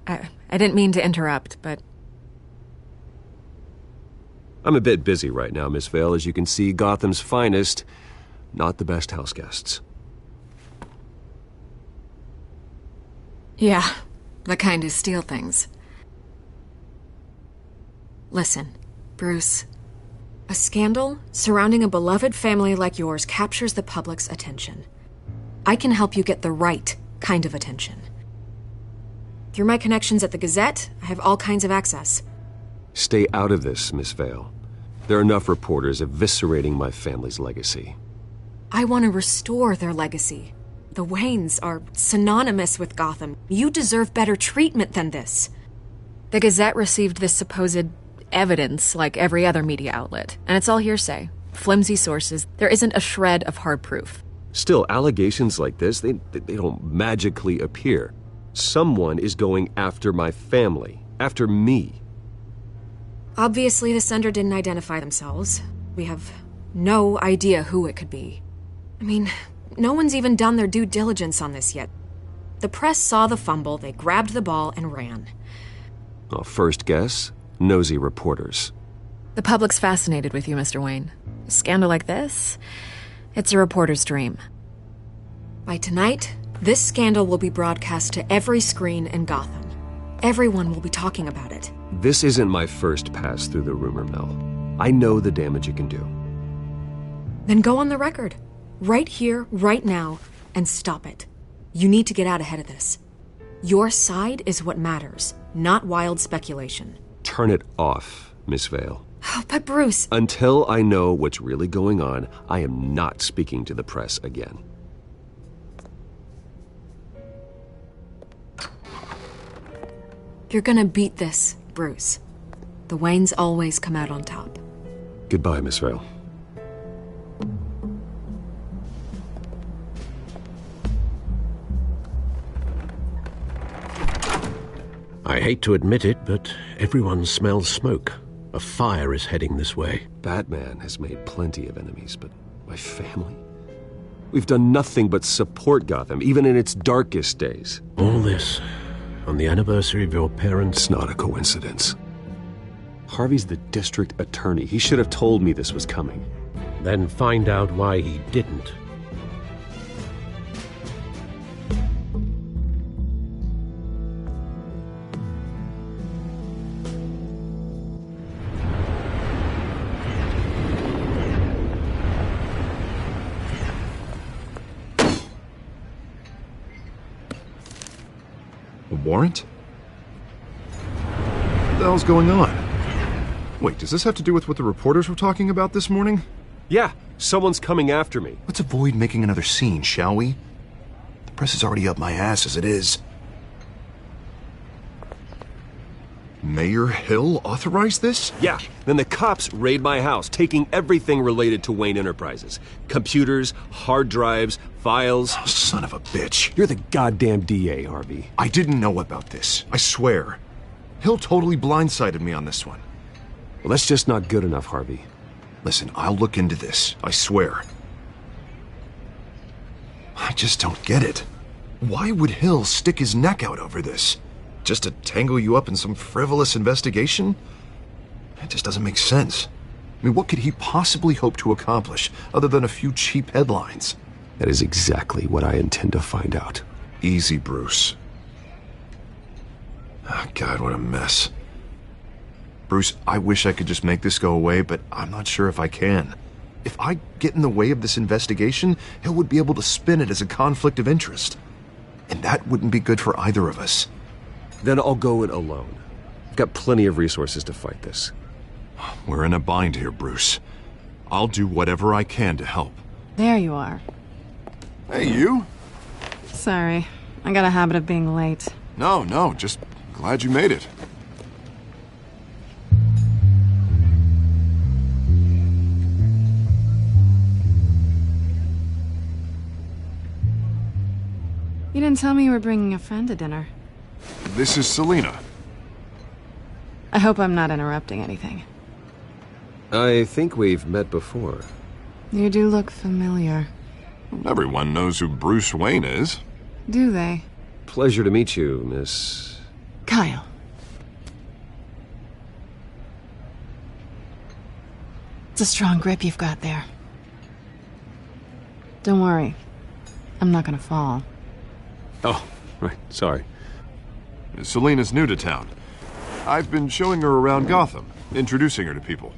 I didn't mean to interrupt, but... I'm a bit busy right now, Miss Vale. As you can see, Gotham's finest, not the best house guests. Yeah, the kind who steal things. Listen, Bruce. A scandal surrounding a beloved family like yours captures the public's attention. I can help you get the right kind of attention. Through my connections at the Gazette, I have all kinds of access. Stay out of this, Miss Vale. There are enough reporters eviscerating my family's legacy. I want to restore their legacy. The Waynes are synonymous with Gotham. You deserve better treatment than this. The Gazette received this supposed evidence like every other media outlet, and it's all hearsay. Flimsy sources. There isn't a shred of hard proof. Still, allegations like this, they don't magically appear. Someone is going after my family, after me. Obviously, the sender didn't identify themselves. We have no idea who it could be. I mean, no one's even done their due diligence on this yet. The press saw the fumble, they grabbed the ball and ran. Well, first guess, nosy reporters. The public's fascinated with you, Mr. Wayne. A scandal like this, it's a reporter's dream. By tonight, this scandal will be broadcast to every screen in Gotham. Everyone will be talking about it. This isn't my first pass through the rumor mill. I know the damage it can do. Then go on the record. Right here, right now, and stop it. You need to get out ahead of this. Your side is what matters, not wild speculation. Turn it off, Miss Vale. Oh, but Bruce... Until I know what's really going on, I am not speaking to the press again. You're gonna beat this, Bruce. The Waynes always come out on top. Goodbye, Miss Vale. I hate to admit it, but everyone smells smoke. A fire is heading this way. Batman has made plenty of enemies, but my family? We've done nothing but support Gotham, even in its darkest days. All this on the anniversary of your parents'... It's not a coincidence. Harvey's the district attorney. He should have told me this was coming. Then find out why he didn't. Warrant? What the hell's going on? Wait, does this have to do with what the reporters were talking about this morning? Yeah, someone's coming after me. Let's avoid making another scene, shall we? The press is already up my ass as it is. Mayor Hill authorized this? Yeah, then the cops raid my house, taking everything related to Wayne Enterprises. Computers, hard drives, files. Oh, son of a bitch. You're the goddamn DA, Harvey. I didn't know about this, I swear. Hill totally blindsided me on this one. Well, that's just not good enough, Harvey. Listen, I'll look into this, I swear. I just don't get it. Why would Hill stick his neck out over this? Just to tangle you up in some frivolous investigation? It just doesn't make sense. I mean, what could he possibly hope to accomplish other than a few cheap headlines? That is exactly what I intend to find out. Easy, Bruce. Oh, God, what a mess. Bruce, I wish I could just make this go away, but I'm not sure if I can. If I get in the way of this investigation, Hill would be able to spin it as a conflict of interest. And that wouldn't be good for either of us. Then I'll go it alone. I've got plenty of resources to fight this. We're in a bind here, Bruce. I'll do whatever I can to help. There you are. Hey, you? Sorry, I got a habit of being late. No, just glad you made it. You didn't tell me you were bringing a friend to dinner. This is Selina. I hope I'm not interrupting anything. I think we've met before. You do look familiar. Everyone knows who Bruce Wayne is. Do they? Pleasure to meet you, Miss... Kyle. It's a strong grip you've got there. Don't worry. I'm not gonna fall. Oh, right. Sorry. Selena's new to town. I've been showing her around Gotham, introducing her to people.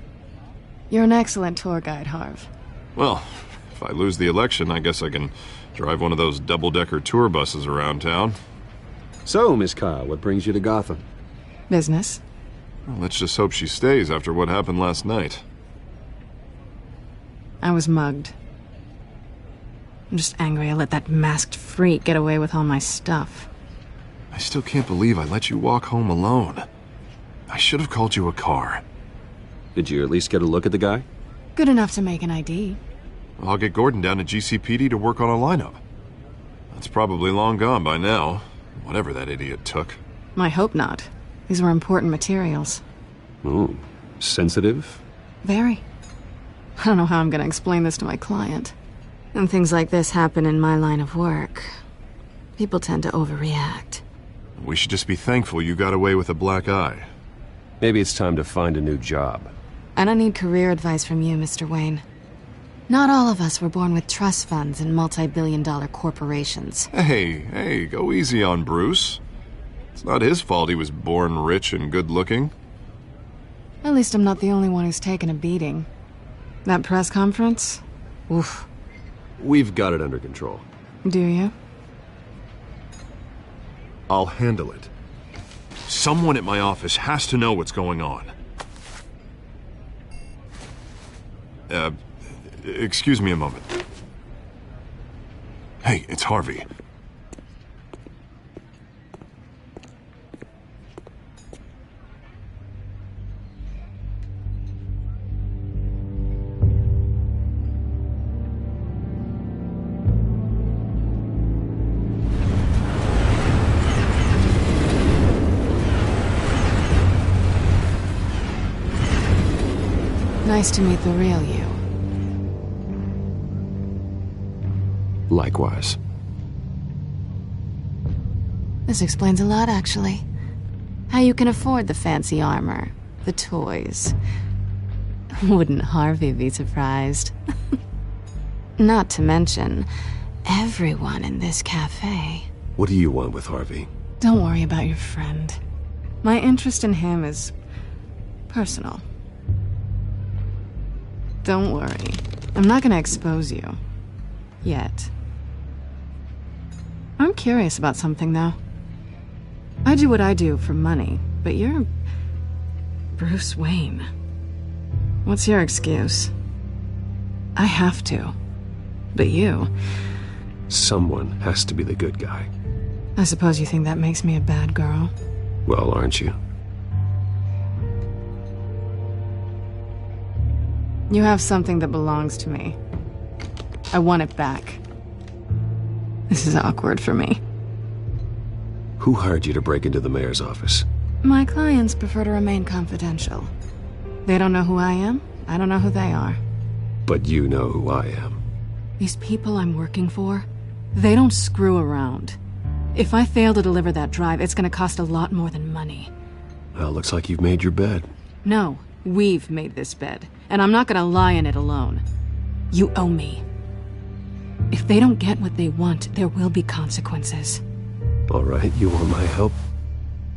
You're an excellent tour guide, Harv. Well, if I lose the election, I guess I can drive one of those double-decker tour buses around town. So, Miss Kyle, what brings you to Gotham? Business. Well, let's just hope she stays after what happened last night. I was mugged. I'm just angry I let that masked freak get away with all my stuff. I still can't believe I let you walk home alone. I should have called you a car. Did you at least get a look at the guy? Good enough to make an ID. I'll get Gordon down to GCPD to work on a lineup. That's probably long gone by now, whatever that idiot took. I hope not. These were important materials. Ooh, sensitive? Very. I don't know how I'm gonna explain this to my client. And things like this happen in my line of work. People tend to overreact. We should just be thankful you got away with a black eye. Maybe it's time to find a new job. I don't need career advice from you, Mr. Wayne. Not all of us were born with trust funds and multi-billion-dollar corporations. Hey, go easy on Bruce. It's not his fault he was born rich and good-looking. At least I'm not the only one who's taken a beating. That press conference? Oof. We've got it under control. Do you? I'll handle it. Someone at my office has to know what's going on. Excuse me a moment. Hey, it's Harvey. Nice to meet the real you. Likewise. This explains a lot, actually. How you can afford the fancy armor, the toys. Wouldn't Harvey be surprised? Not to mention, everyone in this cafe. What do you want with Harvey? Don't worry about your friend. My interest in him is personal. Don't worry. I'm not gonna expose you. Yet. I'm curious about something, though. I do what I do for money, but you're... Bruce Wayne. What's your excuse? I have to. But you... Someone has to be the good guy. I suppose you think that makes me a bad girl? Well, aren't you? You have something that belongs to me. I want it back. This is awkward for me. Who hired you to break into the mayor's office? My clients prefer to remain confidential. They don't know who I am. I don't know who they are. But you know who I am. These people I'm working for, they don't screw around. If I fail to deliver that drive, it's gonna cost a lot more than money. Well, looks like you've made your bed. No, we've made this bed, and I'm not gonna lie in it alone. You owe me. If they don't get what they want, there will be consequences. All right, you want my help?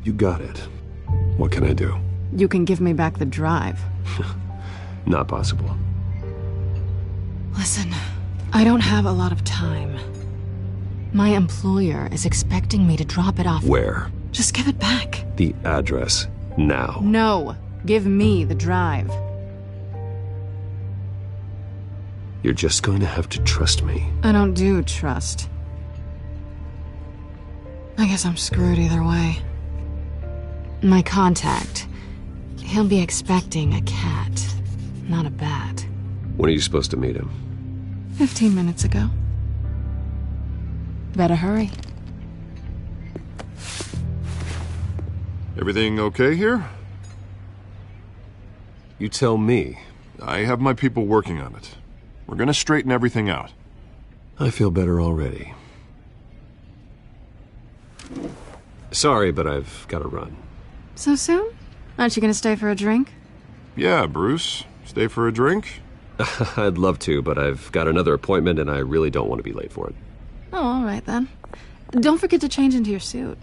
You got it. What can I do? You can give me back the drive. Not possible. Listen, I don't have a lot of time. My employer is expecting me to drop it off. Where? Just give it back. The address, now. No, give me the drive. You're just going to have to trust me. I don't do trust. I guess I'm screwed either way. My contact, he'll be expecting a cat, not a bat. When are you supposed to meet him? 15 minutes ago. Better hurry. Everything okay here? You tell me. I have my people working on it. We're gonna straighten everything out. I feel better already. Sorry, but I've got to run. So soon? Aren't you gonna stay for a drink? Yeah, Bruce. Stay for a drink? I'd love to, but I've got another appointment and I really don't want to be late for it. Oh, all right then. Don't forget to change into your suit.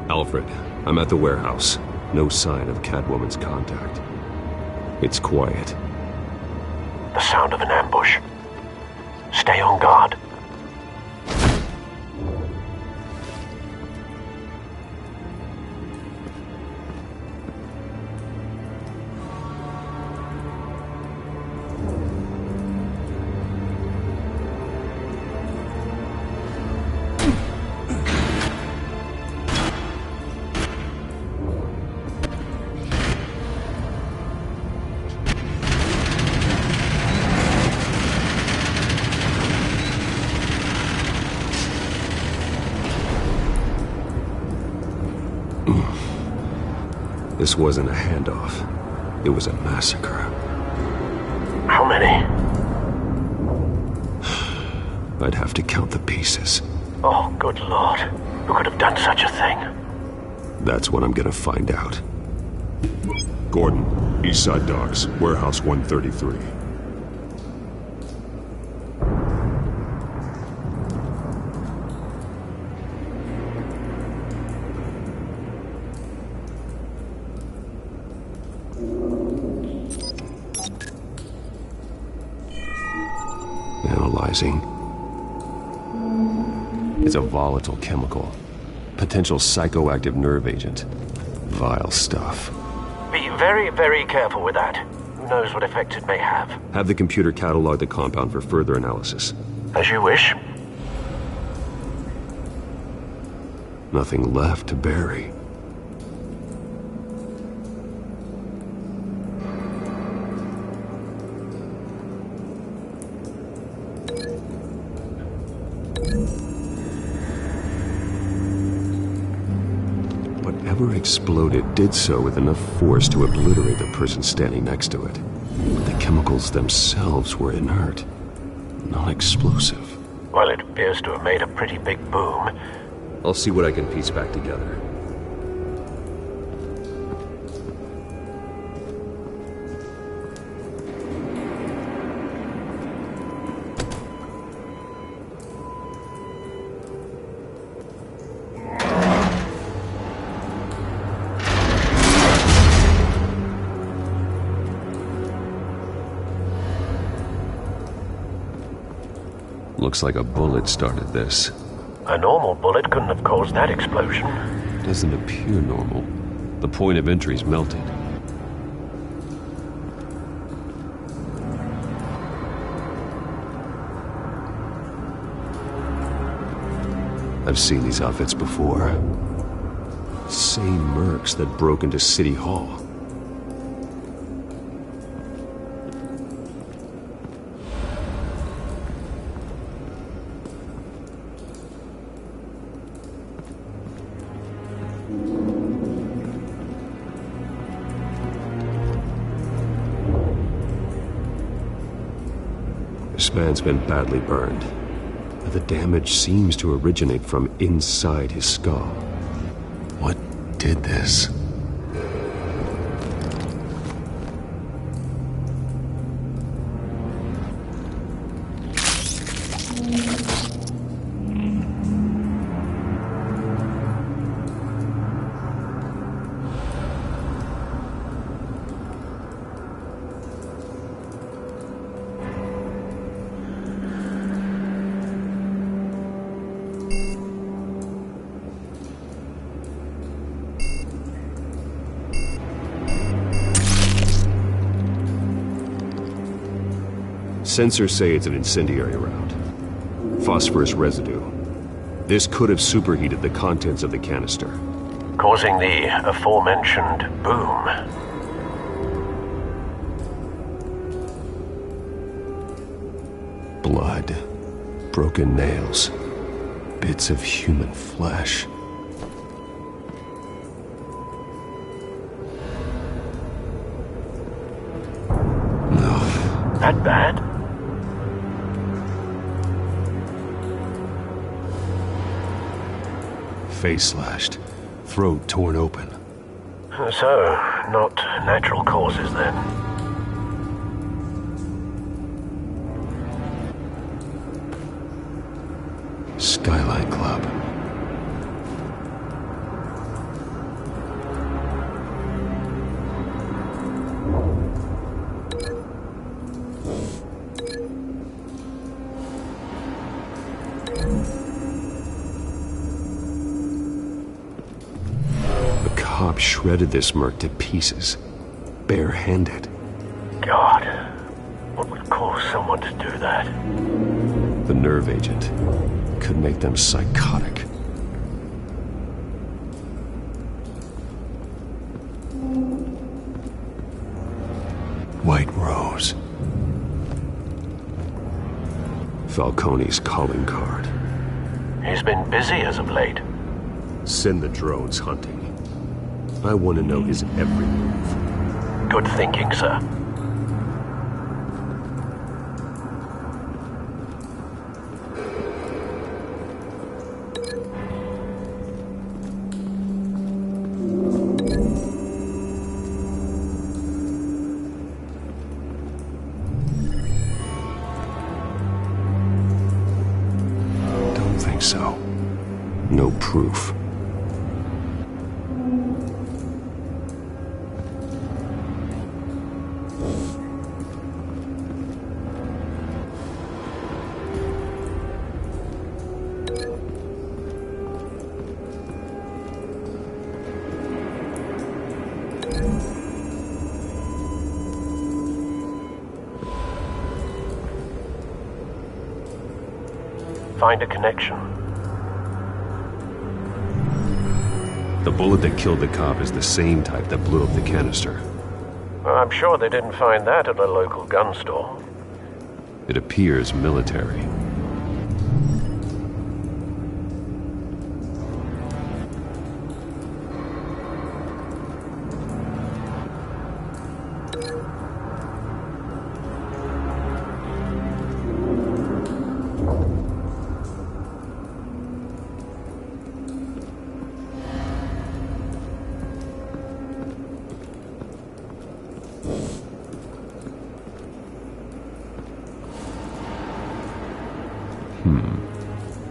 Alfred, I'm at the warehouse. No sign of Catwoman's contact. It's quiet. The sound of an ambush. Stay on guard. This wasn't a handoff. It was a massacre. How many? I'd have to count the pieces. Oh, good Lord. Who could have done such a thing? That's what I'm gonna find out. Gordon, Eastside Docks, Warehouse 133. Analyzing. It's a volatile chemical. Potential psychoactive nerve agent. Vile stuff. Be very, very careful with that. Who knows what effect it may have. Have the computer catalog the compound for further analysis. As you wish. Nothing left to bury. Whatever exploded did so with enough force to obliterate the person standing next to it. But the chemicals themselves were inert, non-explosive. Well, it appears to have made a pretty big boom. I'll see what I can piece back together. Looks like a bullet started this. A normal bullet couldn't have caused that explosion. Doesn't appear normal. The point of entry's melted. I've seen these outfits before. Same mercs that broke into City Hall. This man's been badly burned. The damage seems to originate from inside his skull. What did this? Sensors say it's an incendiary round. Phosphorus residue. This could have superheated the contents of the canister. causing the aforementioned boom. Blood, broken nails, bits of human flesh. No. That bad? Face slashed, throat torn open. So, not natural causes then. Skyline Club. The cop shredded this merc to pieces, barehanded. God, what would cause someone to do that? The nerve agent could make them psychotic. White Rose. Falcone's calling card. He's been busy as of late. Send the drones hunting. I want to know his every move. Good thinking, sir. Don't think so. No proof. Find a connection. The bullet that killed the cop is the same type that blew up the canister. I'm sure they didn't find that at a local gun store. It appears military.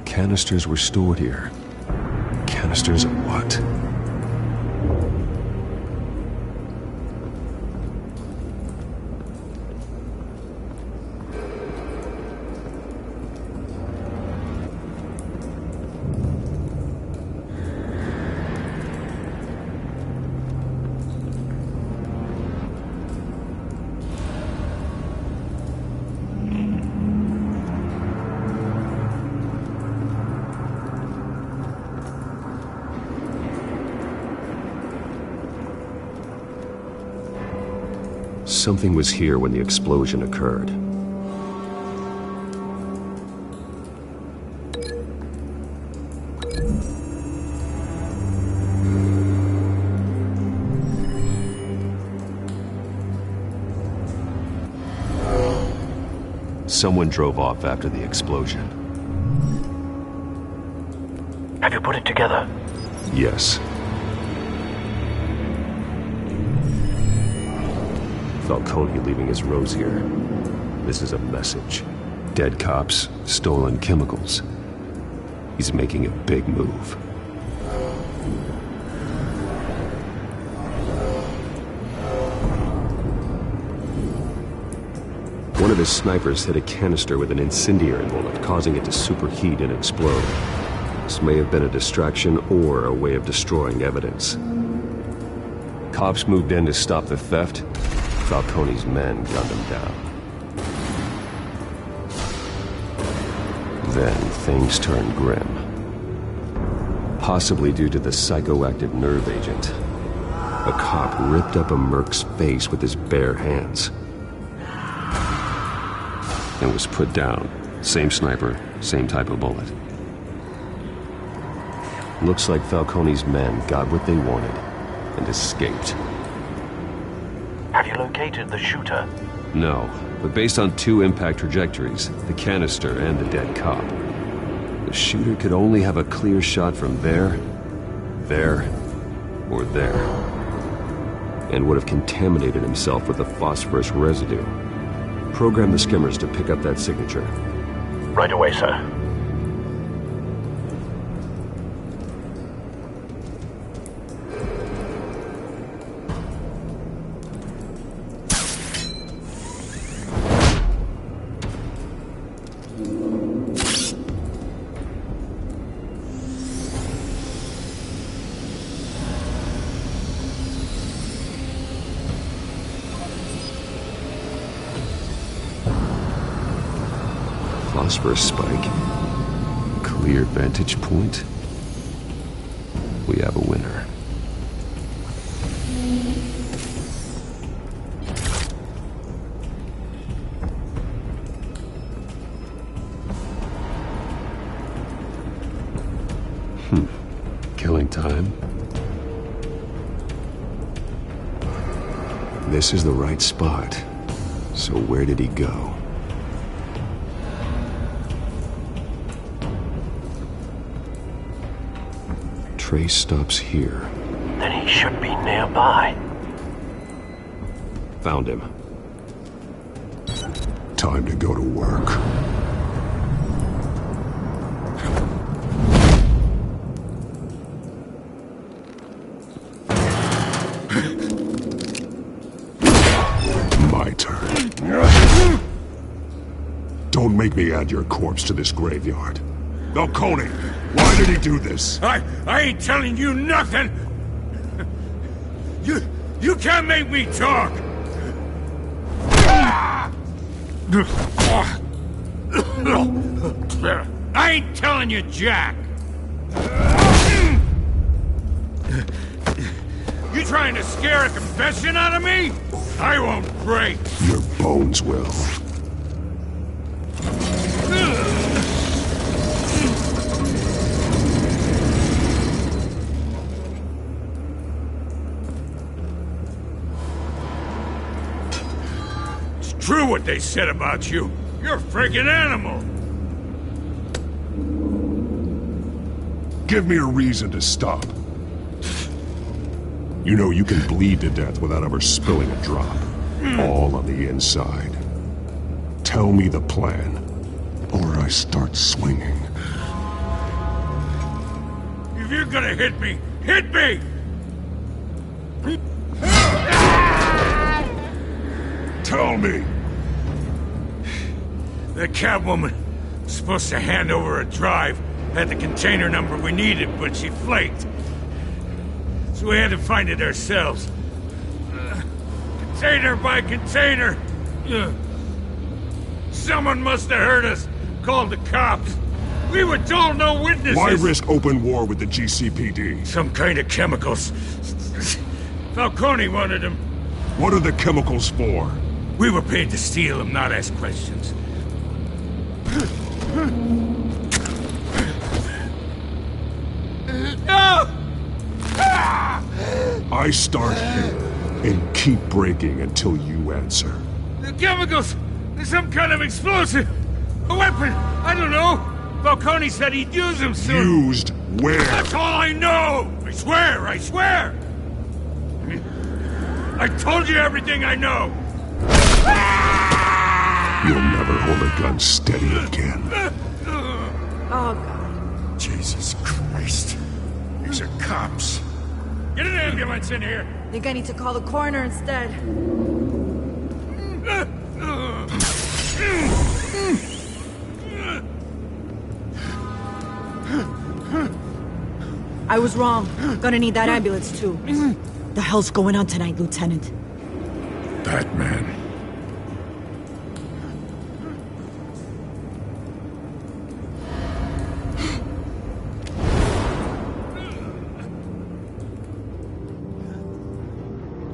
Canisters were stored here. Canisters of what? Something was here when the explosion occurred. Someone drove off after the explosion. Have you put it together? Yes. Falcone leaving his rose here. This is a message. Dead cops, stolen chemicals. He's making a big move. One of his snipers hit a canister with an incendiary bullet, causing it to superheat and explode. This may have been a distraction or a way of destroying evidence. Cops moved in to stop the theft. Falcone's men gunned him down. Then things turned grim. possibly due to the psychoactive nerve agent. A cop ripped up a merc's face with his bare hands and was put down. Same sniper, same type of bullet. Looks like Falcone's men got what they wanted and escaped. Have you located the shooter? No, but based on 2 impact trajectories, the canister and the dead cop, the shooter could only have a clear shot from there, or there, and would have contaminated himself with the phosphorus residue. Program the skimmers to pick up that signature. Right away, sir. Phosphorus spike. Clear vantage point. We have a winner. Killing time. This is the right spot. So where did he go? Trace stops here. Then he should be nearby. Found him. Time to go to work. My turn. Don't make me add your corpse to this graveyard. Falcone, why did he do this? I ain't telling you nothing! You can't make me talk! I ain't telling you jack! You trying to scare a confession out of me? I won't break! Your bones will. True what they said about you. You're a freaking animal. Give me a reason to stop. You know you can bleed to death without ever spilling a drop. All on the inside. Tell me the plan, or I start swinging. If you're gonna hit me, hit me! Tell me! The Catwoman was supposed to hand over a drive, had the container number we needed, but she flaked. So we had to find it ourselves. Container by container. Someone must have heard us, called the cops. We were told no witnesses. Why risk open war with the GCPD? Some kind of chemicals. Falcone wanted them. What are the chemicals for? We were paid to steal them, not ask questions. I start here and keep breaking until you answer. The chemicals! There's some kind of explosive! A weapon! I don't know! Falcone said he'd use them soon! Used where? That's all I know! I swear! I swear! I told you everything I know! You'll never hold a gun steady again. Oh, God. Jesus Christ. These are cops. Get an ambulance in here! Think I need to call the coroner instead. I was wrong. Gonna need that ambulance, too. The hell's going on tonight, Lieutenant? Batman.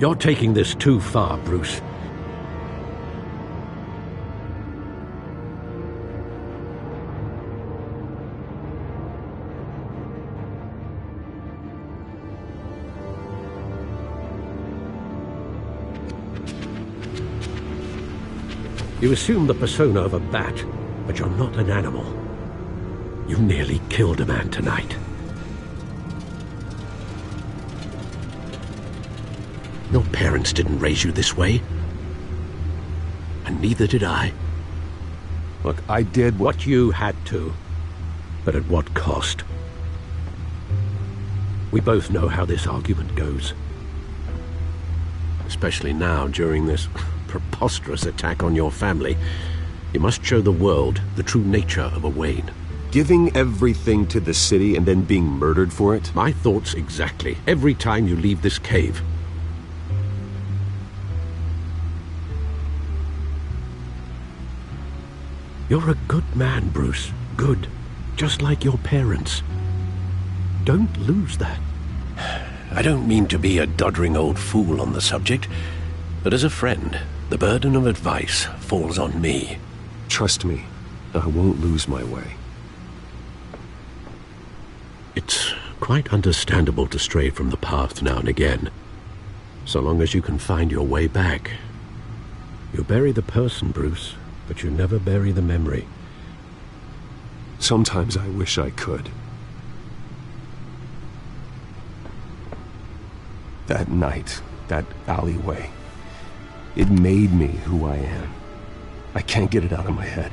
You're taking this too far, Bruce. You assume the persona of a bat, but you're not an animal. You nearly killed a man tonight. Your parents didn't raise you this way. And neither did I. Look, I did what you had to. But at what cost? We both know how this argument goes. Especially now, during this preposterous attack on your family. You must show the world the true nature of a Wayne. Giving everything to the city and then being murdered for it? My thoughts exactly. Every time you leave this cave. You're a good man, Bruce. Good. Just like your parents. Don't lose that. I don't mean to be a doddering old fool on the subject, but as a friend, the burden of advice falls on me. Trust me, I won't lose my way. It's quite understandable to stray from the path now and again, so long as you can find your way back. You bury the person, Bruce, but you never bury the memory. Sometimes I wish I could. That night, that alleyway, it made me who I am. I can't get it out of my head.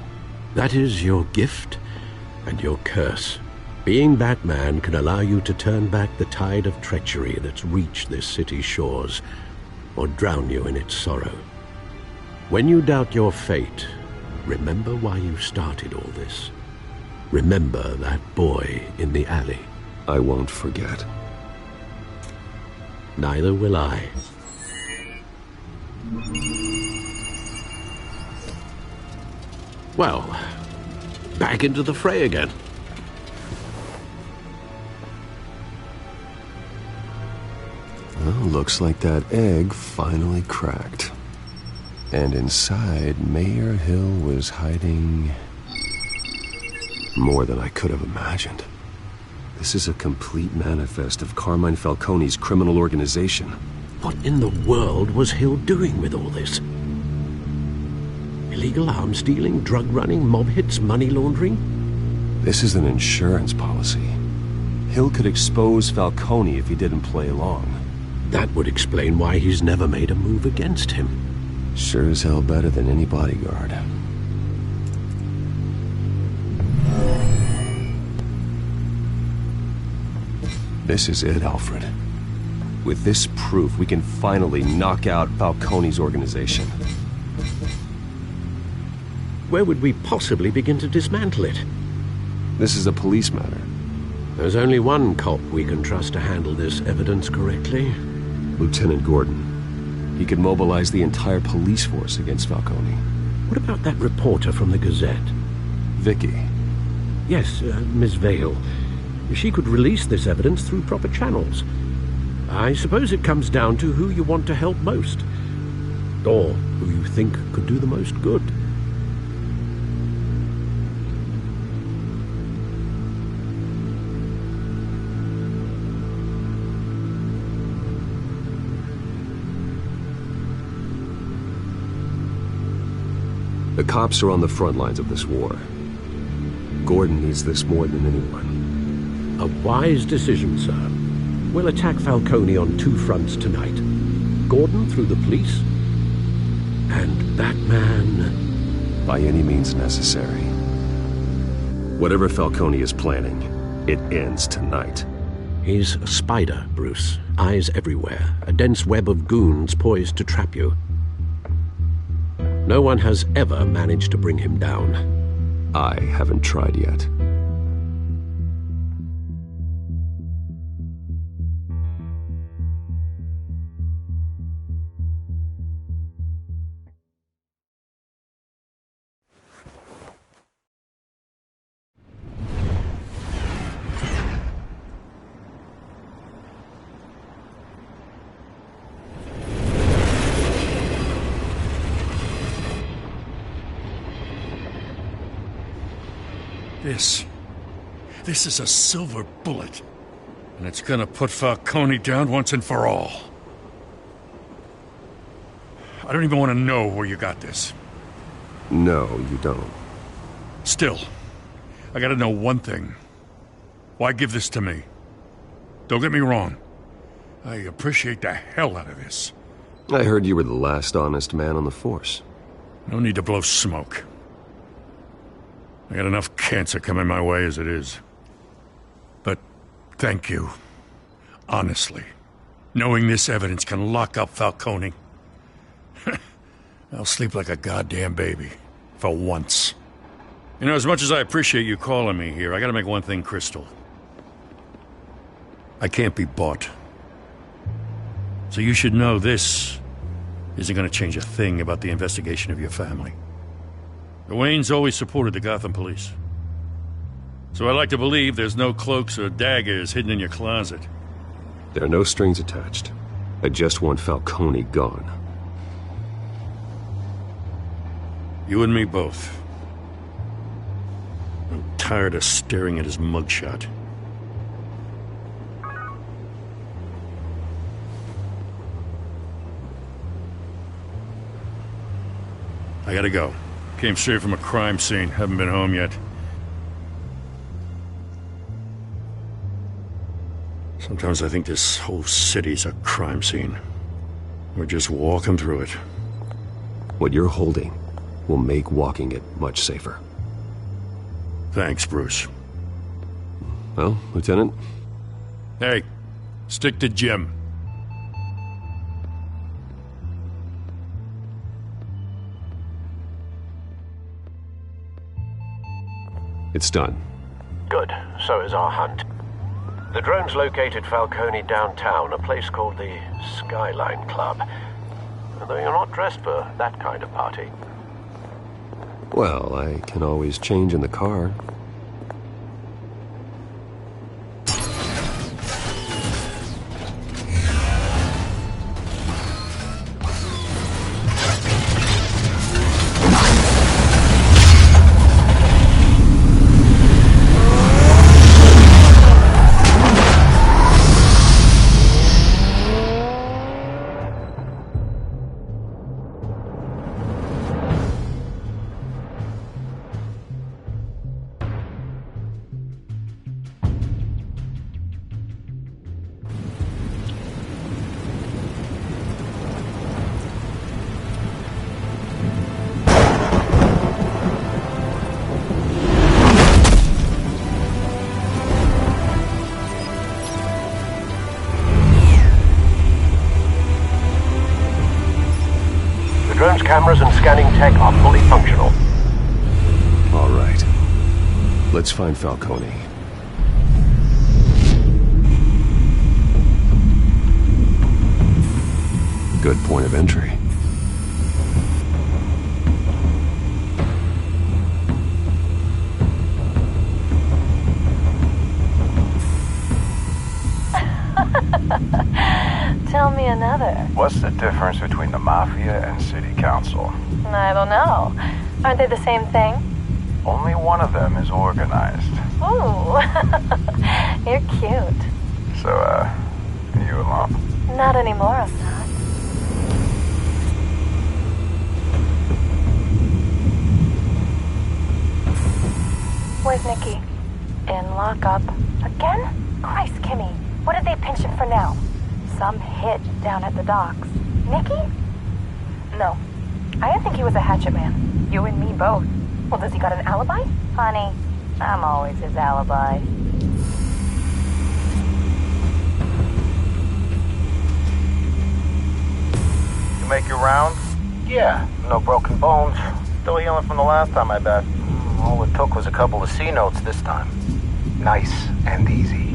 That is your gift and your curse. Being Batman can allow you to turn back the tide of treachery that's reached this city's shores, or drown you in its sorrow. When you doubt your fate, remember why you started all this. Remember that boy in the alley. I won't forget. Neither will I. Well, back into the fray again. Well, looks like that egg finally cracked. And inside, Mayor Hill was hiding more than I could have imagined. This is a complete manifest of Carmine Falcone's criminal organization. What in the world was Hill doing with all this? Illegal arms dealing, drug running, mob hits, money laundering? This is an insurance policy. Hill could expose Falcone if he didn't play along. That would explain why he's never made a move against him. Sure as hell better than any bodyguard. This is it, Alfred. With this proof, we can finally knock out Falcone's organization. Where would we possibly begin to dismantle it? This is a police matter. There's only one cop we can trust to handle this evidence correctly. Lieutenant Gordon. He could mobilize the entire police force against Falcone. What about that reporter from the Gazette? Vicky. Yes, Miss Vale. She could release this evidence through proper channels. I suppose it comes down to who you want to help most. Or who you think could do the most good. The cops are on the front lines of this war. Gordon needs this more than anyone. A wise decision, sir. We'll attack Falcone on two fronts tonight. Gordon through the police, and Batman... by any means necessary. Whatever Falcone is planning, it ends tonight. He's a spider, Bruce. Eyes everywhere. A dense web of goons poised to trap you. No one has ever managed to bring him down. I haven't tried yet. This is a silver bullet. And it's gonna put Falcone down once and for all. I don't even want to know where you got this. No, you don't. Still, I gotta know one thing. Why give this to me? Don't get me wrong. I appreciate the hell out of this. I heard you were the last honest man on the force. No need to blow smoke. I got enough cancer coming my way as it is. But thank you. Honestly. Knowing this evidence can lock up Falcone. I'll sleep like a goddamn baby. For once. You know, as much as I appreciate you calling me here, I gotta make one thing crystal. I can't be bought. So you should know this isn't gonna change a thing about the investigation of your family. The Waynes always supported the Gotham police. So I like to believe there's no cloaks or daggers hidden in your closet. There are no strings attached. I just want Falcone gone. You and me both. I'm tired of staring at his mugshot. I gotta go. Came straight from a crime scene. Haven't been home yet. Sometimes I think this whole city's a crime scene. We're just walking through it. What you're holding will make walking it much safer. Thanks, Bruce. Well, Lieutenant? Hey, stick to Jim. It's done. Good. So is our hunt. The drones located Falcone downtown, a place called the Skyline Club. Though you're not dressed for that kind of party. Well, I can always change in the car. Drone's cameras and scanning tech are fully functional. All right. Let's find Falcone. Good point of entry. Tell me another. What's the difference between the Mafia and City Council? I don't know. Aren't they the same thing? Only one of them is organized. Ooh, you're cute. So, you alone? Not anymore, I'm not. Where's Nikki? In lockup. Again? Christ, Kimmy. What did they pinch him for now? Some hit down at the docks. Nikki? No. I didn't think he was a hatchet man. You and me both. Well, does he got an alibi? Honey, I'm always his alibi. You make your rounds? Yeah, no broken bones. Still healing from the last time, I bet. All it took was a couple of C notes this time. Nice and easy.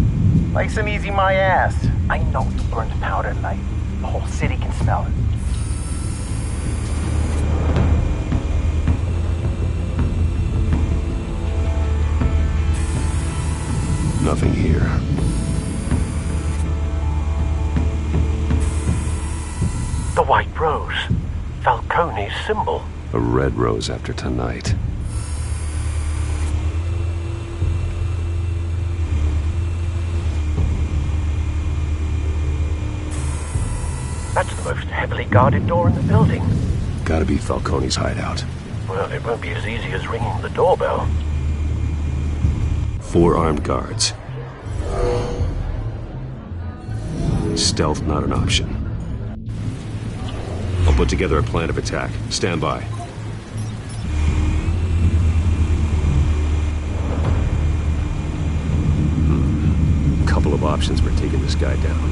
Nice and easy my ass. I know you burned powder tonight. The whole city can smell it. Nothing here. The white rose. Falcone's symbol. A red rose after tonight. That's the most heavily guarded door in the building. Gotta be Falcone's hideout. Well, it won't be as easy as ringing the doorbell. 4 armed guards. Stealth not an option. I'll put together a plan of attack. Stand by. Couple of options for taking this guy down.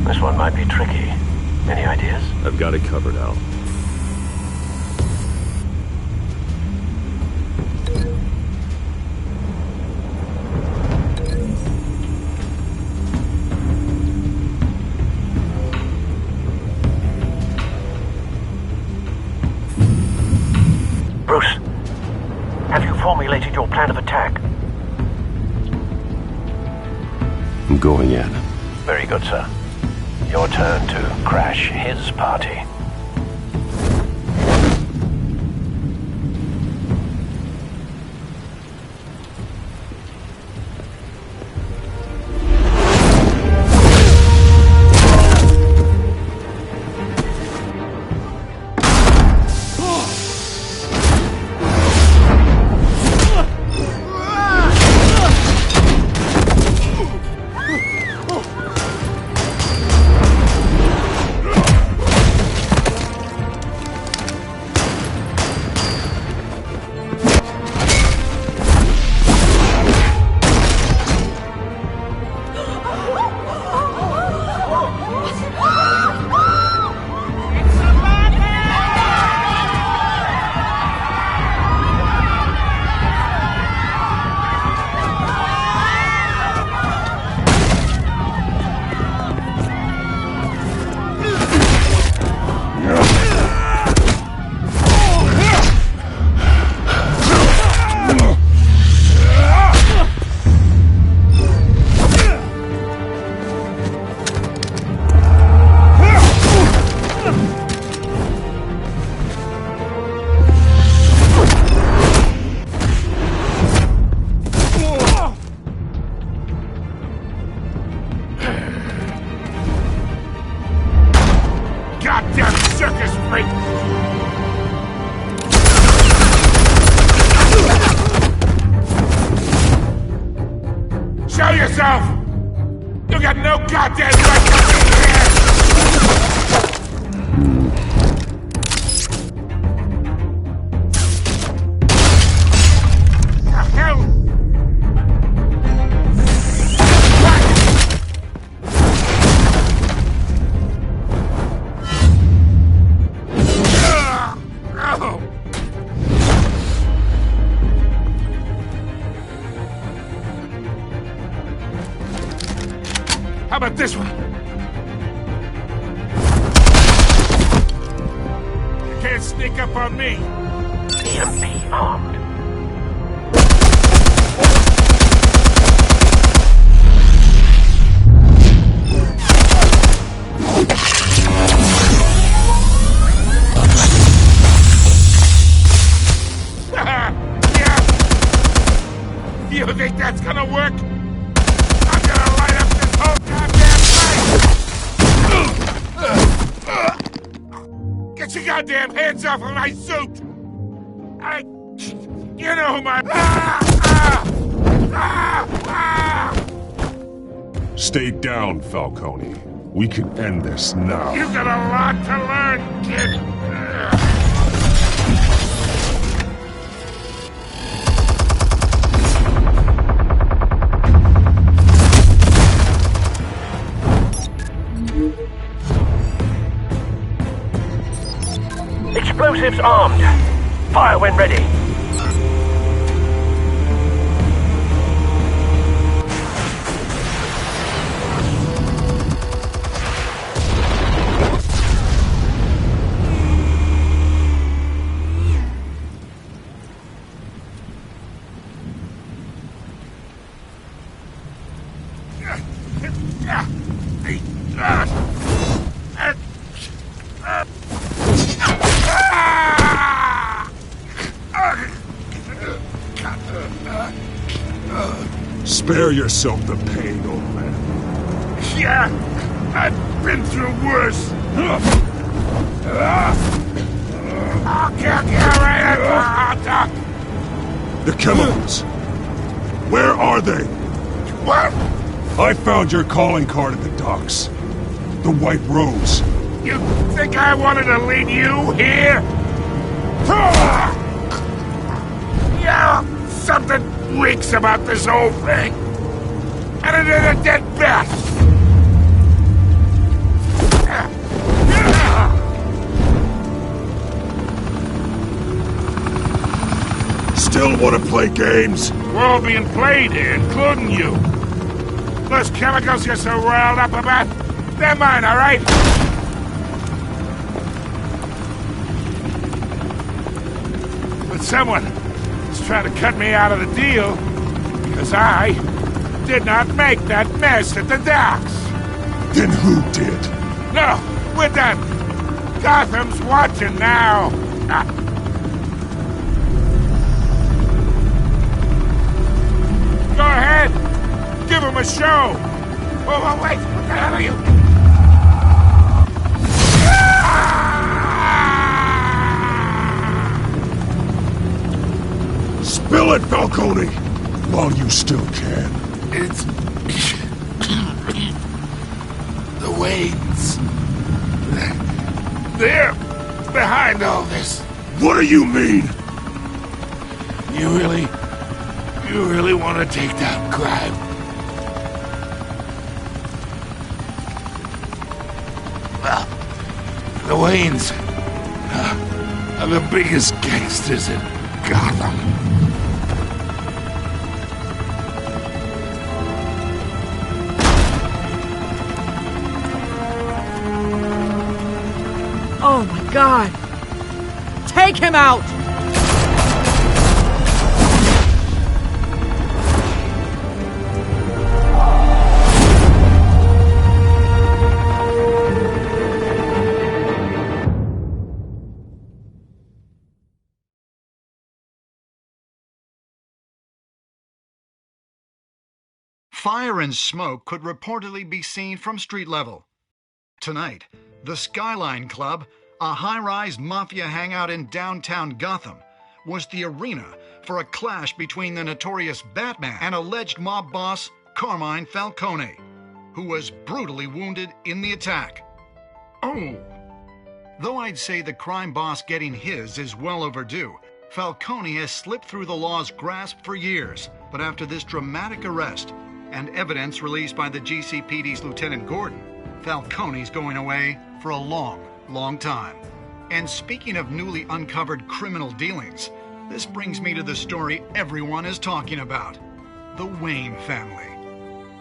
This one might be tricky. Any ideas? I've got it covered, Al. Bruce, have you formulated your plan of attack? I'm going in. Very good, sir. Your turn to crash his party. Show yourself! You got no goddamn right to be here! The hell? How about this one? You can't sneak up on me. EMP armed. Yeah. You think that's gonna work? I'm gonna light up this whole goddamn place! Get your goddamn hands off of my suit! You know my... Stay down, Falcone. We can end this now. You've got a lot to learn, kid. Explosives armed. Fire when ready. Spare yourself the pain, old man. Yeah, I've been through worse. I'll kill you right at The chemicals. Where are they? What? I found your calling card at the docks. The White Rose. You think I wanted to lead you here? Yeah, something reeks about this whole thing. And it is a dead bat. Still want to play games? We're all being played here, including you. Those chemicals you're so riled up about, they're mine, all right? But someone is trying to cut me out of the deal because I did not make that mess at the docks. Then who did? No, we're done. Gotham's watching now. Go ahead. Give him a show. Oh, wait. What the hell are you? Spill it, Falcone, while you still can. It's... the Waynes. They're behind all this. What do you mean? You really want to take down crime? Well, the Waynes are the biggest gangsters in Gotham. Oh my God! Take him out! Fire and smoke could reportedly be seen from street level. Tonight, the Skyline Club, a high-rise mafia hangout in downtown Gotham, was the arena for a clash between the notorious Batman and alleged mob boss Carmine Falcone, who was brutally wounded in the attack. Oh! Though I'd say the crime boss getting his is well overdue, Falcone has slipped through the law's grasp for years, but after this dramatic arrest and evidence released by the GCPD's Lieutenant Gordon, Falcone's going away for a long, long time. And speaking of newly uncovered criminal dealings, this brings me to the story everyone is talking about: the Wayne family.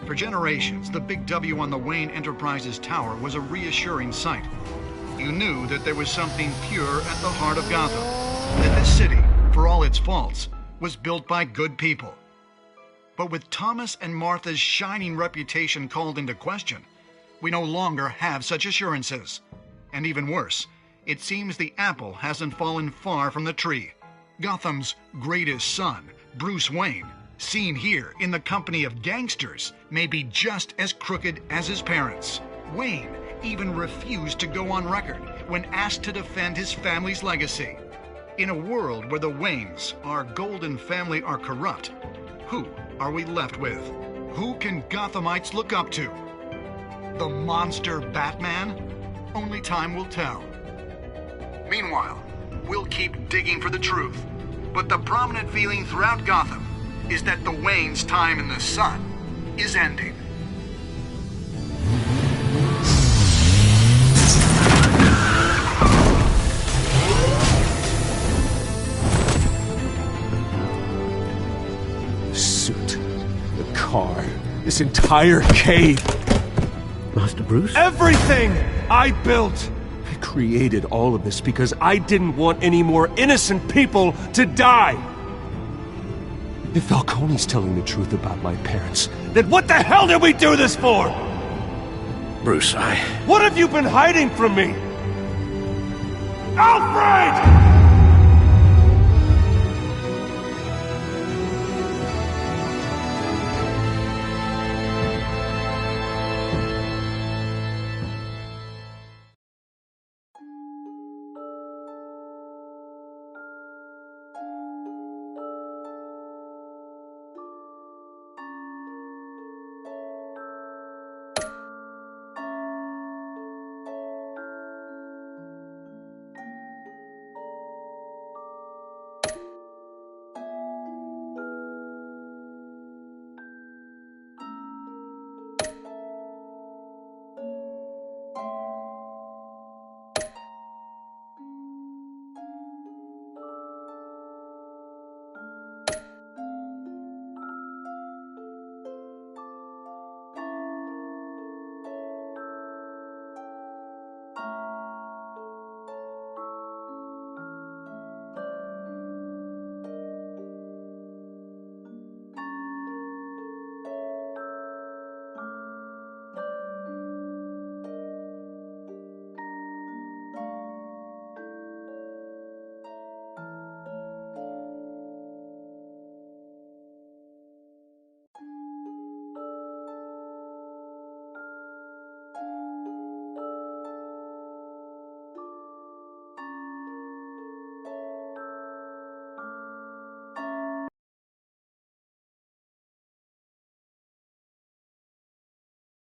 For generations, the big W on the Wayne Enterprises Tower was a reassuring sight. You knew that there was something pure at the heart of Gotham, that this city, for all its faults, was built by good people. But with Thomas and Martha's shining reputation called into question, we no longer have such assurances. And even worse, it seems the apple hasn't fallen far from the tree. Gotham's greatest son, Bruce Wayne, seen here in the company of gangsters, may be just as crooked as his parents. Wayne even refused to go on record when asked to defend his family's legacy. In a world where the Waynes, our golden family, are corrupt, who are we left with? Who can Gothamites look up to? The monster Batman? Only time will tell. Meanwhile, we'll keep digging for the truth. But the prominent feeling throughout Gotham is that the Waynes' time in the sun is ending. The suit, the car, this entire cave. Master Bruce? Everything I built! I created all of this because I didn't want any more innocent people to die! If Falcone's telling the truth about my parents, then what the hell did we do this for? Bruce, What have you been hiding from me? Alfred!